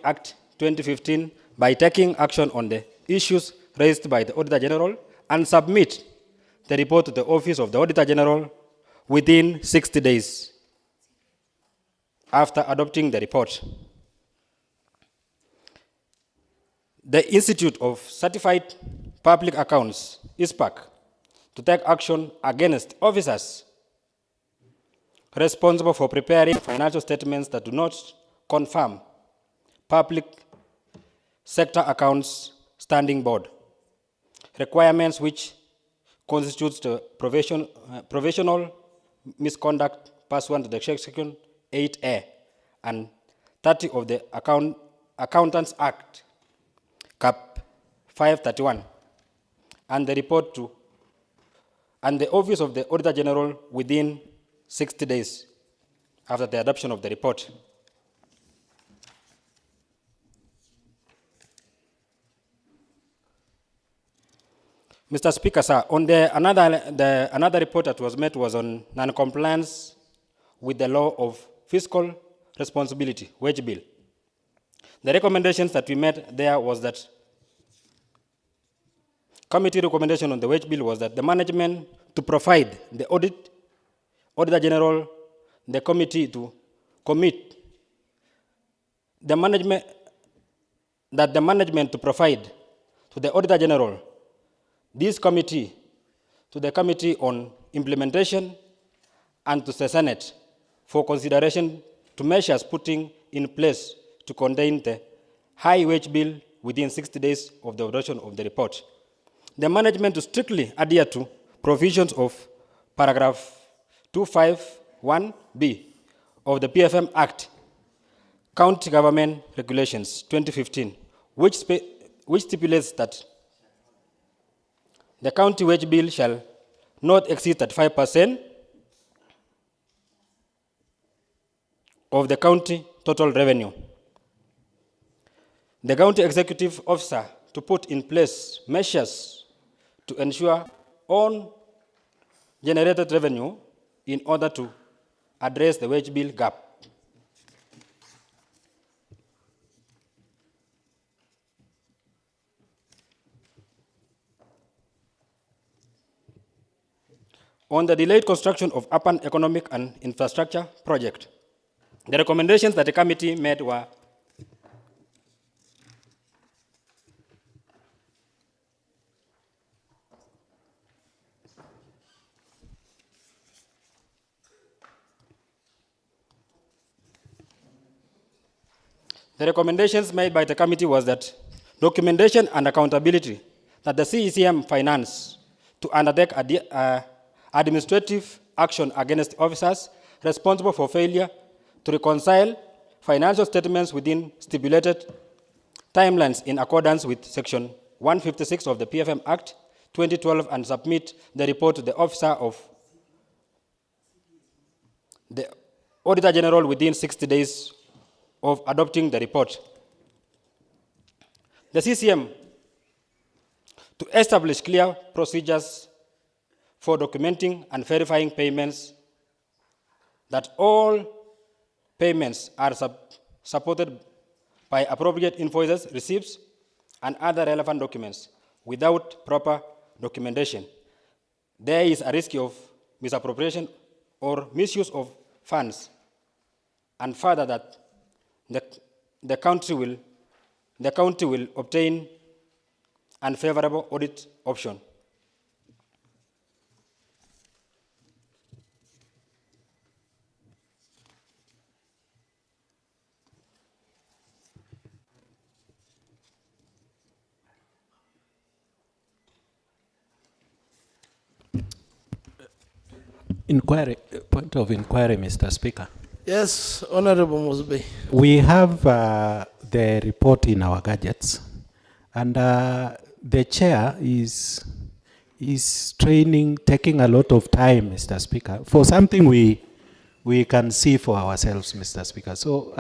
K: Act 2015 by taking action on the issues raised by the Auditor General and submit the report to the Office of the Auditor General within 60 days after adopting the report. The Institute of Certified Public Accounts, ISPAC, to take action against officers responsible for preparing financial statements that do not confirm public sector accounts standing board requirements, which constitutes the professional misconduct pursuant to the Section 8A and 30 of the Accountants Act, Cap 531, and the report to and the Office of the Auditor General within 60 days after the adoption of the report. Mr. Speaker, sir, on another report that was made was on non-compliance with the law of fiscal responsibility, wage bill. The recommendations that we made there was that committee recommendation on the wage bill was that the management to provide the Auditor General, the committee to commit the management to provide to the Auditor General this committee, to the Committee on Implementation and to the Senate for consideration to measures putting in place to contain the high wage bill within 60 days of the adoption of the report. The management to strictly adhere to provisions of paragraph 251B of the PFM Act, County Government Regulations 2015, which stipulates that the county wage bill shall not exceed 35% of the county total revenue. The county executive officer to put in place measures to ensure own generated revenue in order to address the wage bill gap. On the delayed construction of urban economic and infrastructure project, the recommendations that the committee made were the recommendations made by the committee was that documentation and accountability that the CCM Finance to undertake administrative action against officers responsible for failure to reconcile financial statements within stipulated timelines in accordance with Section 156 of the PFM Act 2012 and submit the report to the officer of the Auditor General within 60 days of adopting the report. The CCM to establish clear procedures for documenting and verifying payments, that all payments are supported by appropriate invoices, receipts, and other relevant documents without proper documentation, there is a risk of misappropriation or misuse of funds, and further that the county will obtain unfavorable audit option.
I: Point of inquiry, Mr. Speaker.
A: Yes, Honorable Mosbe.
I: We have the report in our gadgets, and the chair is taking a lot of time, Mr. Speaker, for something we can see for ourselves, Mr. Speaker. So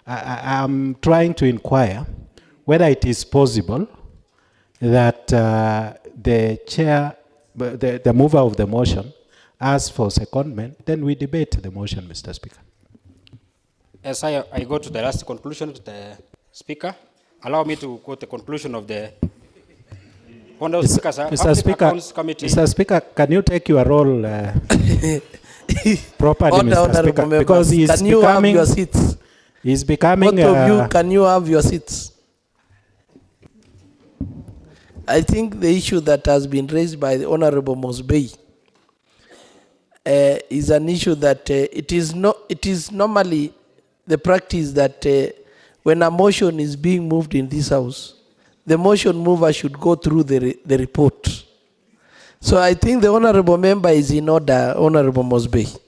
I: I'm trying to inquire whether it is possible that the chair, the mover of the motion, asks for secondment, then we debate the motion, Mr. Speaker.
K: As I go to the last conclusion of the Speaker, allow me to quote the conclusion of the Honorable Speaker, sir.
I: Mr. Speaker, Mr. Speaker, can you take your role properly,
A: Order,
I: Mr. Speaker?
A: members.
I: Because he's
A: Can you have your seats?
I: He's becoming.
A: Both of you, can you have your seats? I think the issue that has been raised by the Honorable Mosbe is an issue that it is normally the practice that when a motion is being moved in this house, the motion mover should go through the report. So I think the honorable member is in order, Honorable Mosbe.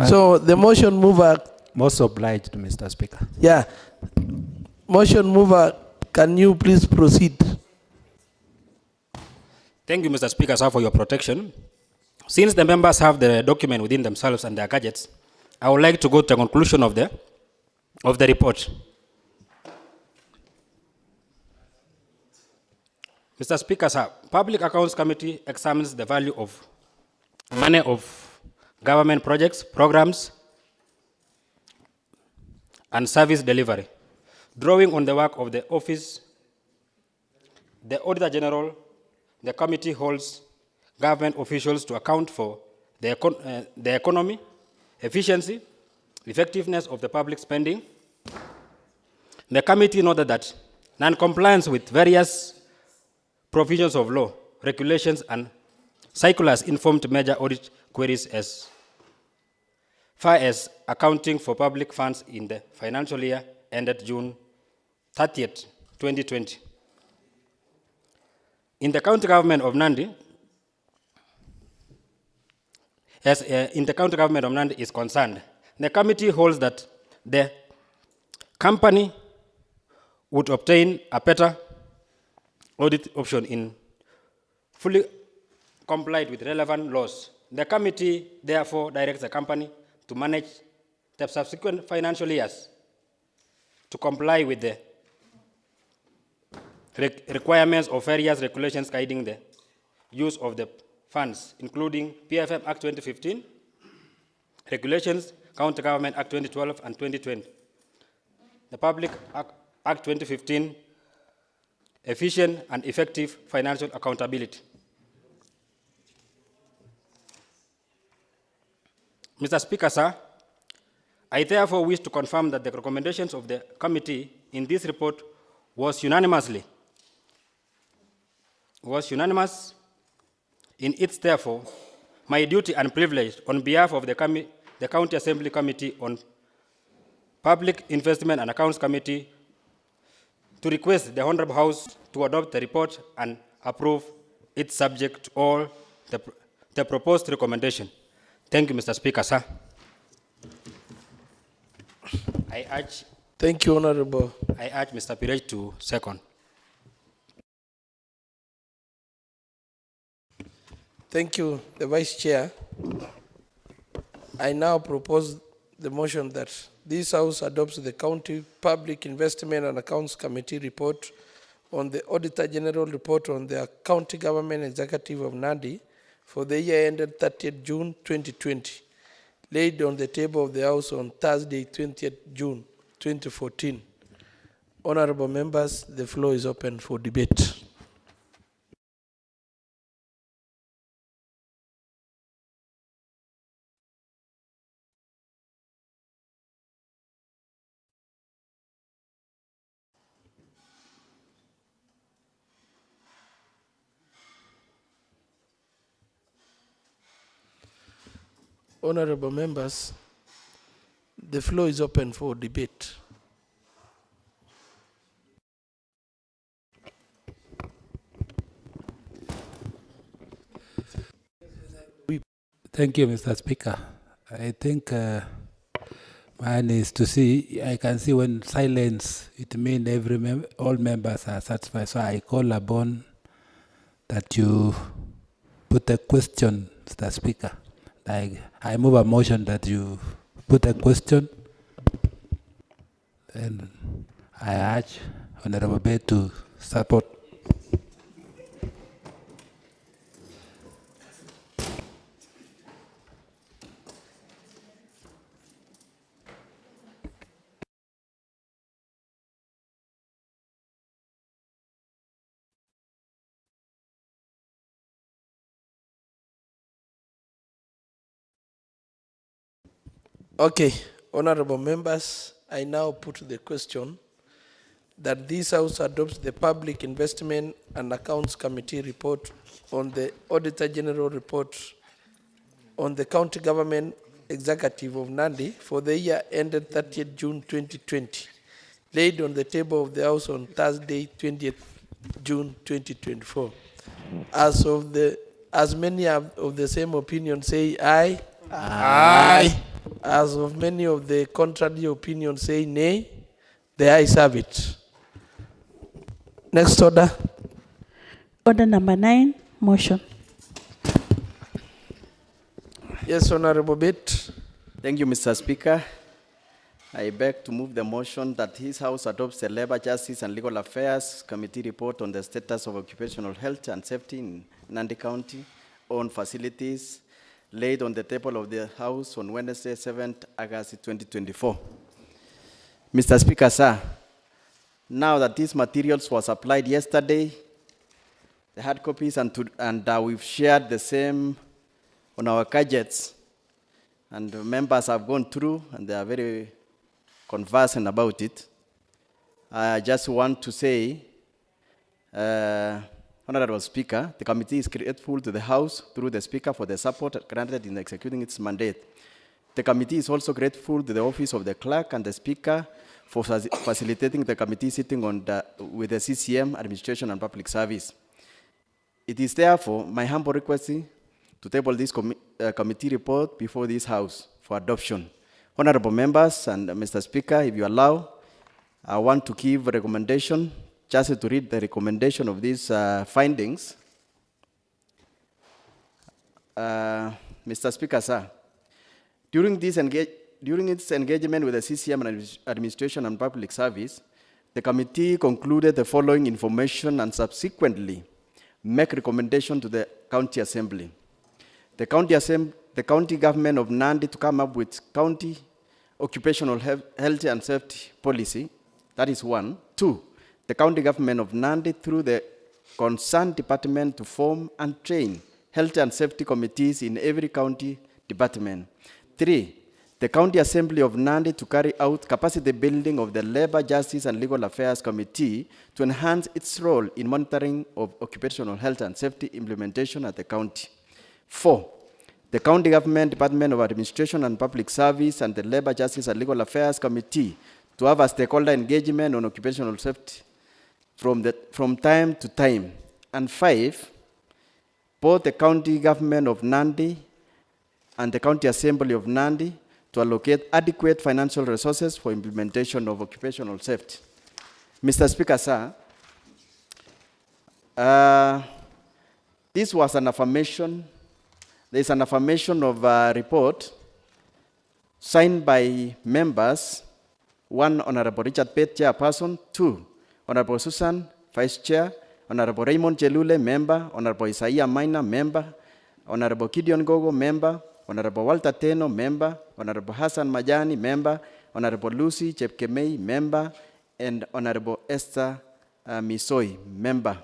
A: So the motion mover.
I: Most obliged, Mr. Speaker.
A: Yeah. Motion mover, can you please proceed?
K: Thank you, Mr. Speaker, sir, for your protection. Since the members have the document within themselves and their gadgets, I would like to go to the conclusion of the report. Mr. Speaker, sir, Public Accounts Committee examines the value of money of government projects, programs, and service delivery. Drawing on the work of the office, the Auditor General, the committee holds government officials to account for the economy, efficiency, effectiveness of the public spending. The committee noted that non-compliance with various provisions of law, regulations, and circulars informed major audit queries as far as accounting for public funds in the financial year ended June 30th, 2020. In the county government of Nandi, as in the county government of Nandi is concerned, the committee holds that the company would obtain a better audit option in fully complied with relevant laws. The committee therefore directs the company to manage the subsequent financial years to comply with the requirements of various regulations guiding the use of the funds, including PFM Act 2015, regulations, County Government Act 2012 and 2020, the Public Act 2015, efficient and effective financial accountability. Mr. Speaker, sir, I therefore wish to confirm that the recommendations of the committee in this report was unanimous in its therefore my duty and privilege on behalf of the County Assembly Committee on Public Investment and Accounts Committee to request the Honorable House to adopt the report and approve it subject to all the proposed recommendation. Thank you, Mr. Speaker, sir. I urge.
A: Thank you, Honorable.
K: I urge Mr. Pirej to second.
A: Thank you, the Vice Chair. I now propose the motion that this House adopts the County Public Investment and Accounts Committee report on the Auditor General report on the County Government Executive of Nandi for the year ended 30th June 2020, laid on the table of the House on Thursday, 20th June 2014. Honorable members, the floor is open for debate. Honorable members, the floor is open for debate.
I: Thank you, Mr. Speaker. I think mine is to see, I can see when silence, it means all members are satisfied. So I call upon that you put a question, Mr. Speaker. Like, I move a motion that you put a question, and I urge Honorable Bay to support.
A: Okay, honorable members, I now put the question that this House adopts the Public Investment and Accounts Committee report on the Auditor General report on the County Government Executive of Nandi for the year ended 30th June 2020, laid on the table of the House on Thursday, 20th June 2024. As many of the same opinion say aye.
D: Aye.
A: As of many of the contrary opinion say nay, the ayes have it. Next order.
C: Order number 9, motion.
A: Yes, Honorable Bett.
L: Thank you, Mr. Speaker. I beg to move the motion that his House adopts the Labor, Justice and Legal Affairs Committee report on the status of occupational health and safety in Nandi County owned facilities laid on the table of the House on Wednesday, 7th August 2024. Mr. Speaker, sir, now that these materials were supplied yesterday, the hard copies, and we've shared the same on our gadgets, and the members have gone through, and they are very conversant about it. I just want to say, Honorable Speaker, the committee is grateful to the House through the Speaker for the support granted in executing its mandate. The committee is also grateful to the Office of the Clerk and the Speaker for facilitating the committee sitting with the CCM, Administration and Public Service. It is therefore my humble request to table this committee report before this House for adoption. Honorable members and Mr. Speaker, if you allow, I want to give a recommendation, just to read the recommendation of these findings. Mr. Speaker, sir, during its engagement with the CCM and Administration and Public Service, the committee concluded the following information and subsequently make recommendation to the County Assembly. The County Government of Nandi to come up with County Occupational Health and Safety Policy, that is 1. 2, the County Government of Nandi through the concerned department to form and train health and safety committees in every county department. 3, the County Assembly of Nandi to carry out capacity building of the Labor, Justice and Legal Affairs Committee to enhance its role in monitoring of occupational health and safety implementation at the county. 4, the County Government Department of Administration and Public Service and the Labor, Justice and Legal Affairs Committee to have a stakeholder engagement on occupational safety from time to time. And 5, both the County Government of Nandi and the County Assembly of Nandi to allocate adequate financial resources for implementation of occupational safety. Mr. Speaker, sir, this was an affirmation. There is an affirmation of a report signed by members, 1, Honorable Richard Pett, Chairperson, 2, Honorable Susan, Vice Chair, Honorable Raymond Chelule, Member, Honorable Isaiah Maina, Member, Honorable Gideon Gogo, Member, Honorable Walter Teno, Member, Honorable Hassan Majani, Member, Honorable Lucy Chepkemei, member, and Honorable Esther Misoi, member.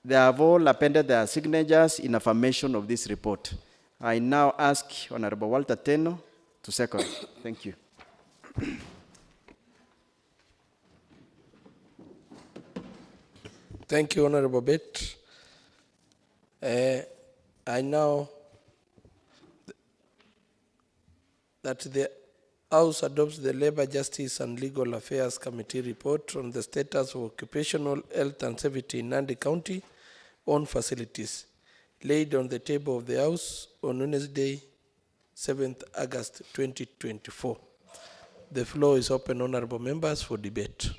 L: They have all appended their signatures in affirmation of this report. I now ask Honorable Walter Teno to second. Thank you.
A: Thank you, Honorable Bet. I now that the House adopts the Labor, Justice and Legal Affairs Committee report on the status of occupational health and safety in Nandi County on facilities, laid on the table of the House on Wednesday, 7th August 2024. The floor is open, honorable members, for debate.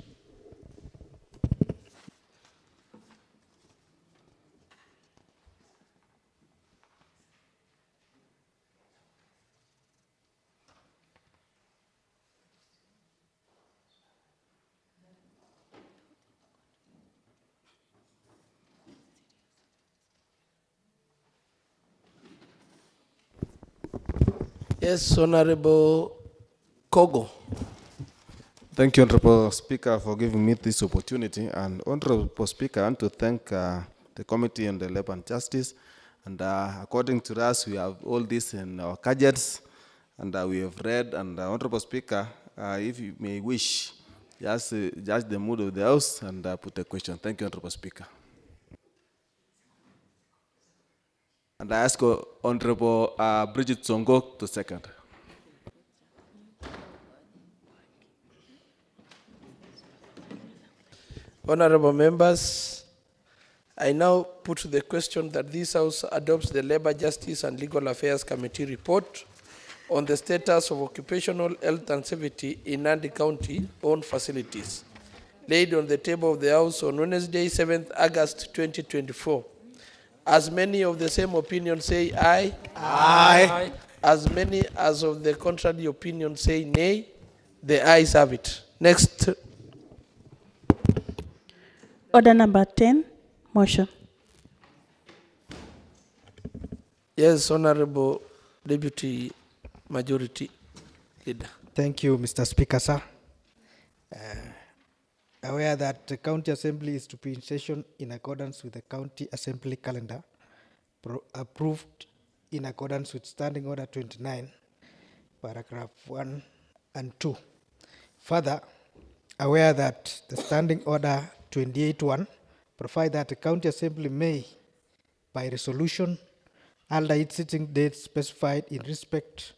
A: Yes, Honorable Kogo.
M: Thank you, Honorable Speaker, for giving me this opportunity. And Honorable Speaker, I want to thank the Committee on the Labor and Justice. And according to us, we have all this in our gadgets, and we have read. And Honorable Speaker, if you may wish, just judge the mood of the House and put a question. Thank you, Honorable Speaker. And I ask Honorable Bridget Songo to second.
A: Honorable members, I now put the question that this House adopts the Labor, Justice and Legal Affairs Committee report on the status of occupational health and safety in Nandi County owned facilities, laid on the table of the House on Wednesday, 7th August 2024. As many of the same opinion say aye.
F: Aye.
A: As many as of the contrary opinion say nay. The ayes have it. Next.
C: Order number 10, motion.
A: Yes, Honorable Deputy Majority Leader.
F: Thank you, Mr. Speaker, sir. Aware that the County Assembly is to be in session in accordance with the County Assembly calendar, approved in accordance with Standing Order 29, paragraph 1 and 2. Further, aware that the Standing Order 28.1 provide that the County Assembly may, by resolution, alter its sitting dates specified in respect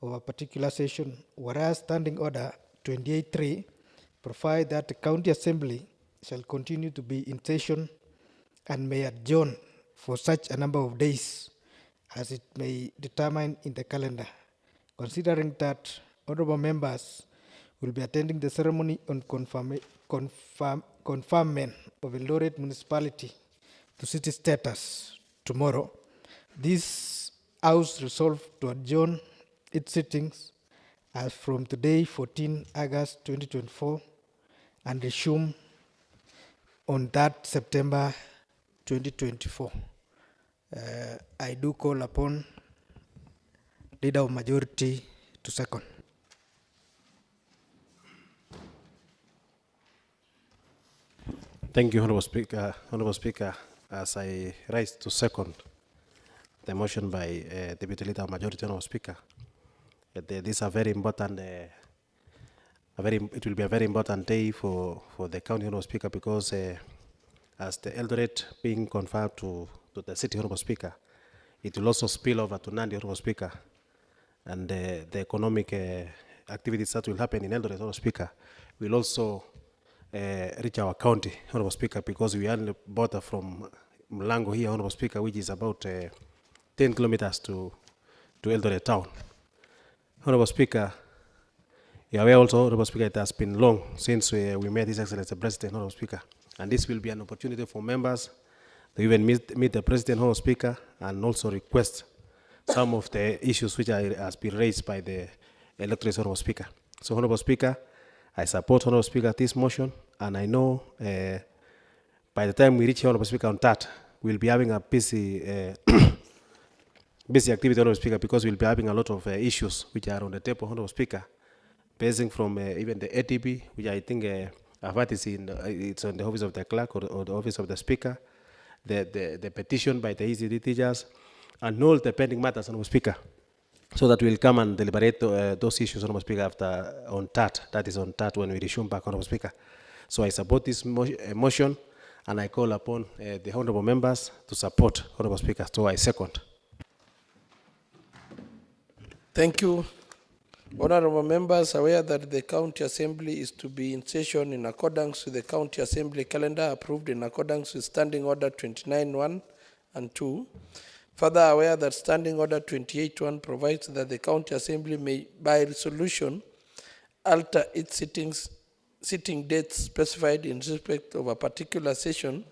F: of a particular session, whereas Standing Order 28.3 provide that the County Assembly shall continue to be in session and may adjourn for such a number of days as it may determine in the calendar. Considering that honorable members will be attending the ceremony on conferment of Eldoret municipality to city status tomorrow, this House resolved to adjourn its sittings as from today, 14 August 2024, and resume on that September 2024. I do call upon Leader of Majority to second.
E: Thank you, Honorable Speaker. Honorable Speaker, as I rise to second the motion by Deputy Leader of Majority, Honorable Speaker, this is a very important, it will be a very important day for the county, Honorable Speaker, because as the Eldoret being confirmed to the city, Honorable Speaker, it will also spill over to Nandi, Honorable Speaker, and the economic activities that will happen in Eldoret, Honorable Speaker, will also reach our county, Honorable Speaker, because we are on the border from Mlango here, Honorable Speaker, which is about 10 kilometers to Eldoret town. Honorable Speaker, you are aware also, Honorable Speaker, it has been long since we met His Excellency the President, Honorable Speaker, and this will be an opportunity for members to even meet the President, Honorable Speaker, and also request some of the issues which has been raised by the electorate, Honorable Speaker. So, Honorable Speaker, I support, Honorable Speaker, this motion, and I know by the time we reach, Honorable Speaker, on that, we'll be having a busy busy activity, Honorable Speaker, because we'll be having a lot of issues which are on the table, Honorable Speaker, basing from even the ATB, which I think I've heard is it's on the office of the clerk or the office of the speaker, the petition by the ECD teachers, and all the pending matters, Honorable Speaker, so that we'll come and deliberate those issues, Honorable Speaker, after on TAT, that is on TAT when we resume back, Honorable Speaker. So I support this motion, and I call upon the honorable members to support, Honorable Speaker. So I second.
A: Thank you. Honorable members, aware that the County Assembly is to be in session in accordance with the County Assembly calendar approved in accordance with Standing Order 29.1 and 2. Further aware that Standing Order 28.1 provides that the County Assembly may, by resolution, alter its sitting dates specified in respect of a particular session,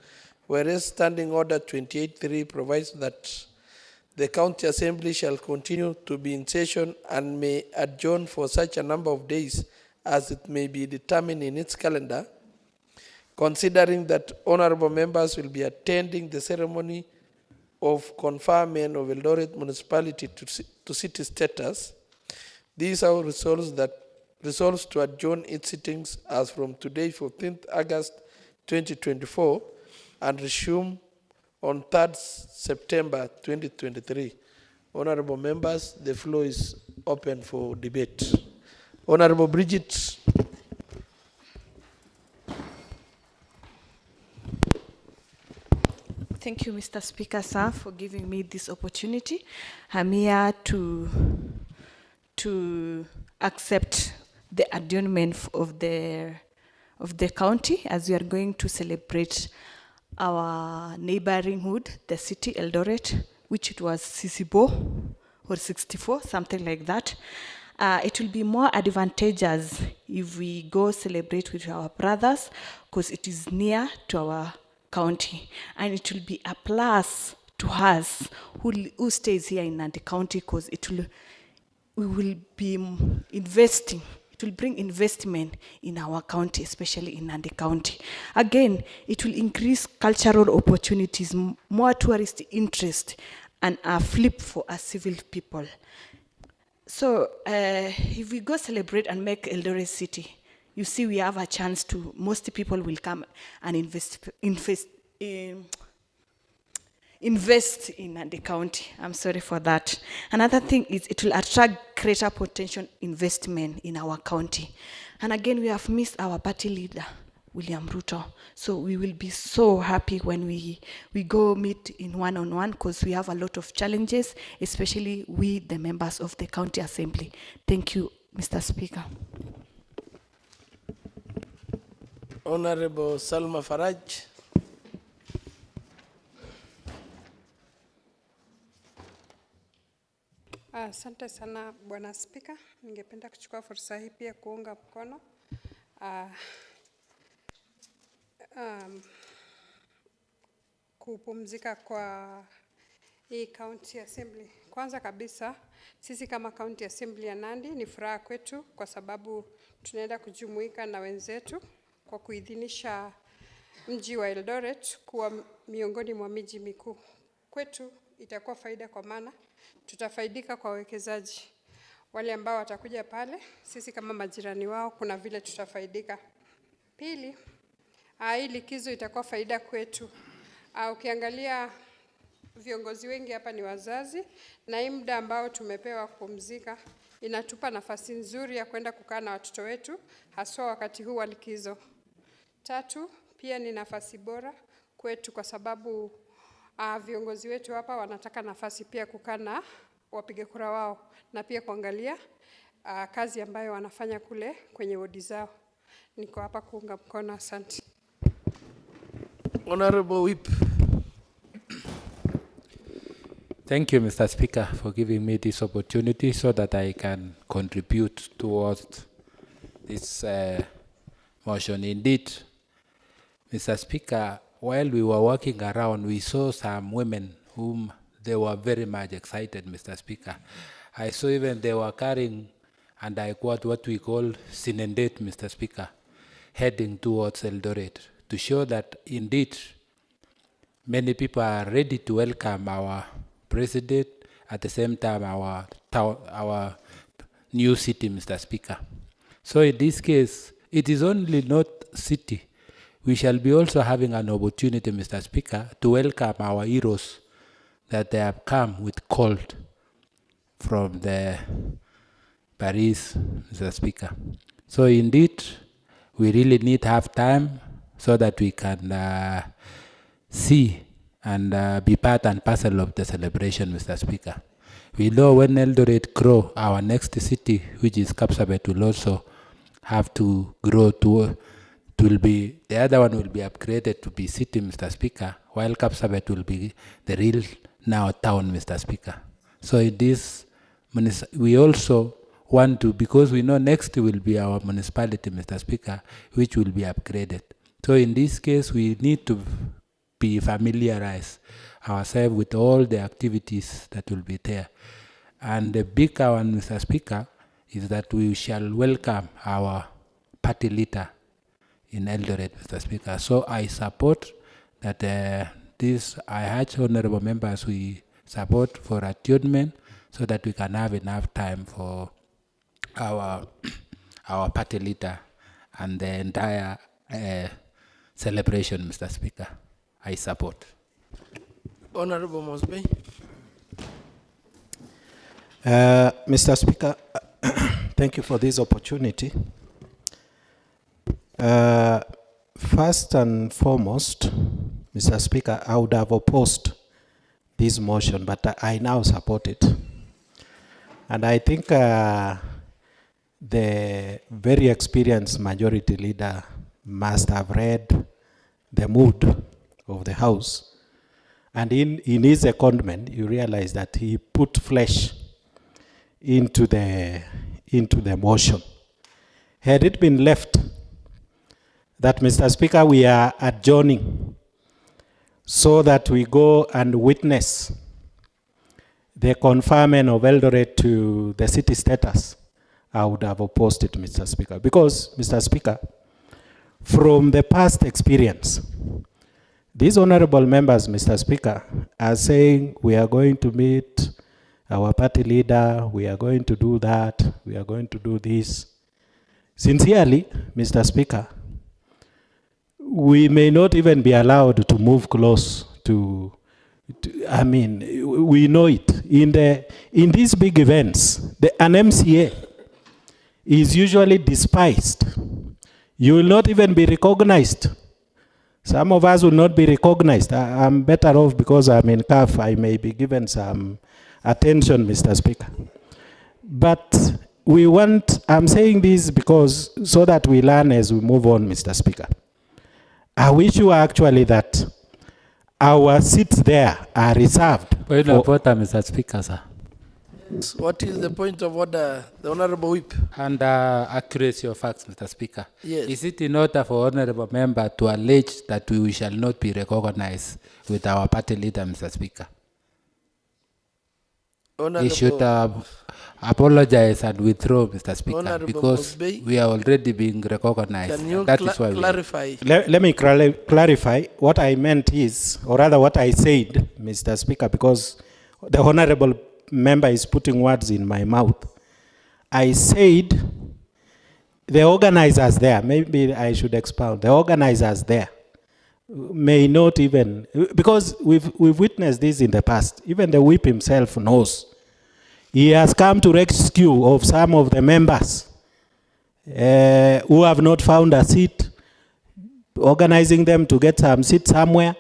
A: whereas Standing Order 28.3 provides that the County Assembly shall continue to be in session and may adjourn for such a number of days as it may be determined in its calendar, considering that honorable members will be attending the ceremony of conferment of Eldoret Municipality to city status. This House resolves to adjourn its sittings as from today, 14th August 2024, and resume on 3rd September 2023. Honorable members, the floor is open for debate. Honorable Bridget.
N: Thank you, Mr. Speaker, sir, for giving me this opportunity. I'm here to accept the adjournment of the county as we are going to celebrate our neighboring hood, the city Eldoret, which it was Sisibo or 64, something like that. It will be more advantageous if we go celebrate with our brothers because it is near to our county, and it will be a plus to us who stays here in Nandi County because we will be investing. It will bring investment in our county, especially in Nandi County. Again, it will increase cultural opportunities, more tourist interest, and a flip for us civil people. So if we go celebrate and make Eldoret City, you see we have a chance to, most people will come and invest in the county. I'm sorry for that. Another thing is it will attract greater potential investment in our county. And again, we have missed our party leader, William Ruto. So we will be so happy when we go meet in one-on-one because we have a lot of challenges, especially we, the members of the County Assembly. Thank you, Mr. Speaker.
A: Honorable Salma Faraj.
O: Asante sana Bwana Spika, ningependa kuchukua fursa hii pia kuunga mkono kupumzika kwa hii County Assembly. Kwanza kabisa, sisi kama County Assembly ya Nandi ni furaha kwetu kwa sababu tunaenda kujumuika na wenzetu kwa kuidhinisha mji wa Eldoret kuwa miongoni mwa miji mikuu. Kwetu itakuwa faida kwa maana tutafaidika kwa wawekezaji wale ambao watakuja pale, sisi kama majirani wao kuna vile tutafaidika. Pili, hii likizo itakuwa faida kwetu. Ukiangalia viongozi wengi hapa ni wazazi, na hii muda ambao tumepewa kupumzika inatupa nafasi nzuri ya kwenda kukaa na watoto wetu haswa wakati huu wa likizo. Tatu, pia ni nafasi bora kwetu kwa sababu viongozi wetu hapa wanataka nafasi pia kukaa na wapiga kura wao na pia kuangalia kazi ambayo wanafanya kule kwenye wodi zao. Niko hapa kuunga mkono, asante.
A: Honorable Whip.
I: Thank you, Mr. Speaker, for giving me this opportunity so that I can contribute towards this motion. Indeed, Mr. Speaker, while we were walking around, we saw some women whom they were very much excited, Mr. Speaker. I saw even they were carrying, and I quote, what we call Sinendate, Mr. Speaker, heading towards Eldoret, to show that indeed many people are ready to welcome our president, at the same time our new city, Mr. Speaker. So in this case, it is only not city. We shall be also having an opportunity, Mr. Speaker, to welcome our heroes that they have come with cold from the Paris, Mr. Speaker. So indeed, we really need to have time so that we can see and be part and parcel of the celebration, Mr. Speaker. We know when Eldoret grow, our next city, which is Kapsabet, will also have to grow to will be, the other one will be upgraded to be city, Mr. Speaker, while Kapsabet will be the real now town, Mr. Speaker. So in this, we also want to, because we know next will be our municipality, Mr. Speaker, which will be upgraded. So in this case, we need to be familiarized ourselves with all the activities that will be there. And the bigger one, Mr. Speaker, is that we shall welcome our party leader in Eldoret, Mr. Speaker. So I support that this, I urge honorable members, we support for adjournment so that we can have enough time for our party leader and the entire celebration, Mr. Speaker. I support.
A: Honorable Mosby.
F: Mr. Speaker, thank you for this opportunity. First and foremost, Mr. Speaker, I would have opposed this motion, but I now support it. And I think the very experienced majority leader must have read the mood of the House. And in his secondment, you realize that he put flesh into the motion. Had it been left that, Mr. Speaker, we are adjourning so that we go and witness the conferment of Eldoret to the city status, I would have opposed it, Mr. Speaker. Because, Mr. Speaker, from the past experience, these honorable members, Mr. Speaker, are saying we are going to meet our party leader, we are going to do that, we are going to do this. Sincerely, Mr. Speaker, we may not even be allowed to move close to I mean, we know it. In these big events, an MCA is usually despised. You will not even be recognized. Some of us will not be recognized. I'm better off because I'm in CAF. I may be given some attention, Mr. Speaker. But we want, I'm saying this because so that we learn as we move on, Mr. Speaker. I wish you actually that our seats there are reserved.
I: Point of order, Mr. Speaker, sir.
A: What is the point of order, the Honorable Whip?
I: And accuracy of facts, Mr. Speaker.
A: Yes.
I: Is it in order for Honorable Member to allege that we shall not be recognized with our party leader, Mr. Speaker? He should apologize and withdraw, Mr. Speaker,
A: Honorable
I: because
A: Mosby,
I: we are already being recognized.
A: can you
I: That is why
A: clarify?
F: Let me clarify. What I meant is, or rather what I said, Mr. Speaker, because the honorable member is putting words in my mouth. I said the organizers there, maybe I should expound, the organizers there may not even, because we've witnessed this in the past. Even the whip himself knows. He has come to rescue of some of the members who have not found a seat, organizing them to get some seat somewhere.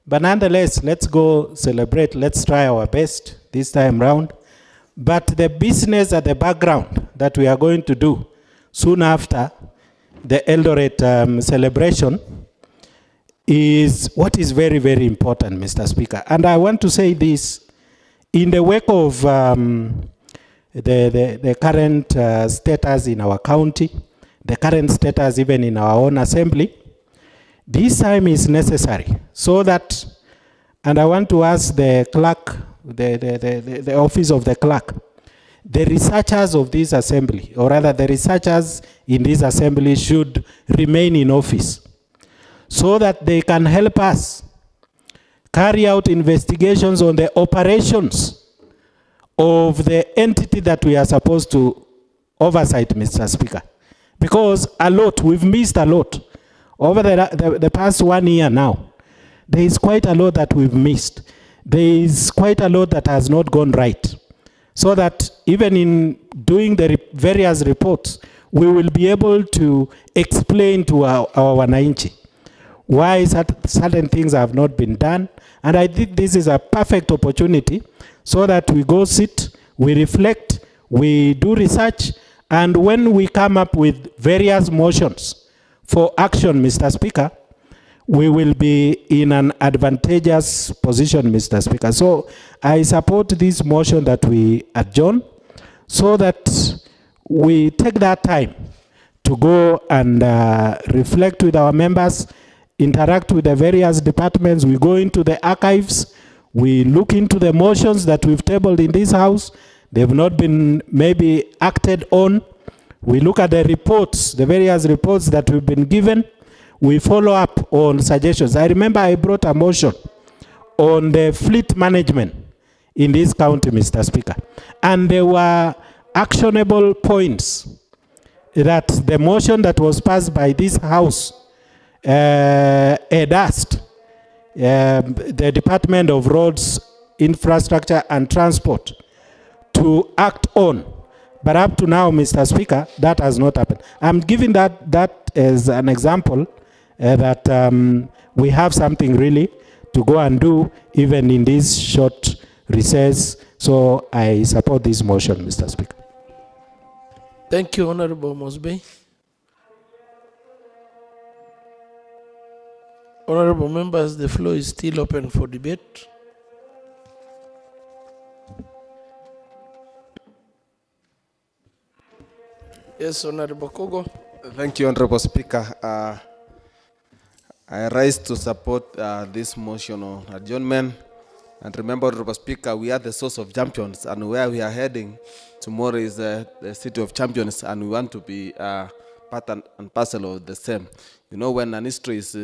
F: But nonetheless, let's go celebrate. Let's try our best this time round. But the business at the background that we are going to do soon after the Eldoret celebration is what is very, very important, Mr. Speaker. And I want to say this, in the wake of the current status in our county, the current status even in our own assembly, this time is necessary so that, and I want to ask the clerk, the office of the clerk, the researchers of this assembly, or rather the researchers in this assembly should remain in office so that they can help us carry out investigations on the operations of the entity that we are supposed to oversight, Mr. Speaker.
P: because we've missed a lot. Over the past 1 year now, there is quite a lot that we've missed. There is quite a lot that has not gone right. So that even in doing the various reports, we will be able to explain to our wananchi why certain things have not been done. And I think this is a perfect opportunity so that we go sit, we reflect, we do research, and when we come up with various motions for action, Mr. Speaker, we will be in an advantageous position, Mr. Speaker. So I support this motion that we adjourn so that we take that time to go and reflect with our members, interact with the various departments. We go into the archives, we look into the motions that we've tabled in this house. They've not been maybe acted on. We look at the reports, the various reports that we've been given. We follow up on suggestions. I remember I brought a motion on the fleet management in this county, Mr. Speaker. And there were actionable points that the motion that was passed by this house asked the Department of Roads, Infrastructure and Transport to act on. But up to now, Mr. Speaker, that has not happened. I'm giving that as an example that we have something really to go and do even in this short recess. So I support this motion, Mr. Speaker.
A: Thank you, Honorable Mosby. Honorable members, the floor is still open for debate. Yes, Honorable Kogo.
M: Thank you, Honorable Speaker. I rise to support this motion on adjournment. And remember, Honorable Speaker, we are the source of champions, and where we are heading tomorrow is the city of champions, and we want to be part and parcel of the same. You know, when an history is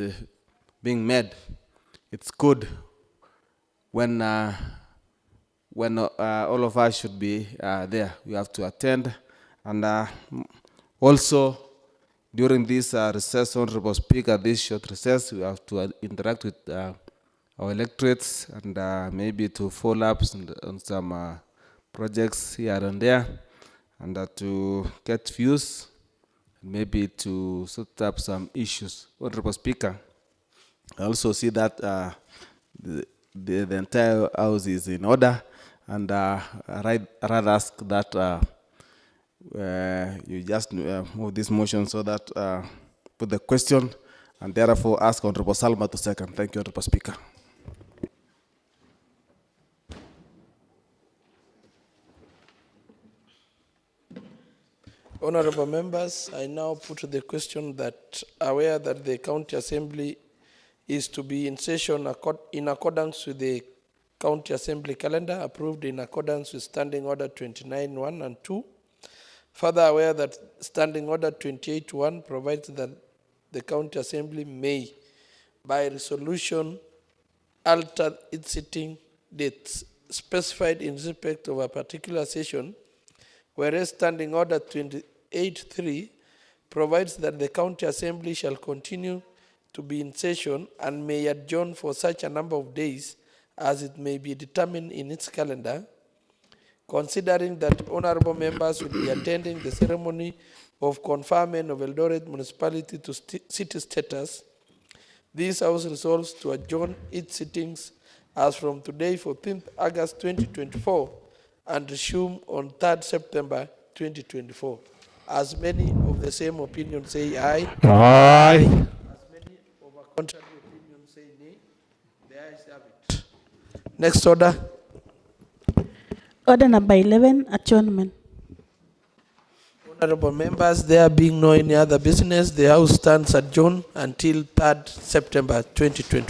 M: being made, it's good when all of us should be there. We have to attend, and also during this recess, Honorable Speaker, this short recess, we have to interact with our electorates and maybe to follow up on some projects here and there, and to get views, maybe to sort up some issues. Honorable Speaker, I also see that the entire house is in order, and I'd rather ask that you just move this motion so that put the question, and therefore ask Honorable Salma to second. Thank you, Honorable Speaker.
A: Honorable members, I now put the question that aware that the County Assembly is to be in session in accordance with the County Assembly calendar approved in accordance with Standing Order 29.1 and 2. Further aware that Standing Order 28.1 provides that the County Assembly may, by resolution, alter its sitting dates specified in respect of a particular session, whereas Standing Order 28.3 provides that the County Assembly shall continue to be in session and may adjourn for such a number of days as it may be determined in its calendar, considering that honorable members will be attending the ceremony of conferment of Eldoret Municipality to city status. This House resolves to adjourn its sittings as from today, 14th August 2024, and resume on 3rd September 2024. As many of the same opinion say aye.
P: Aye.
A: As many of a contrary opinion say nay. The ayes have it. Next order.
C: Order number 11, adjournment.
A: Honorable members, there being no any other business, the House stands adjourned until 3rd September 2020.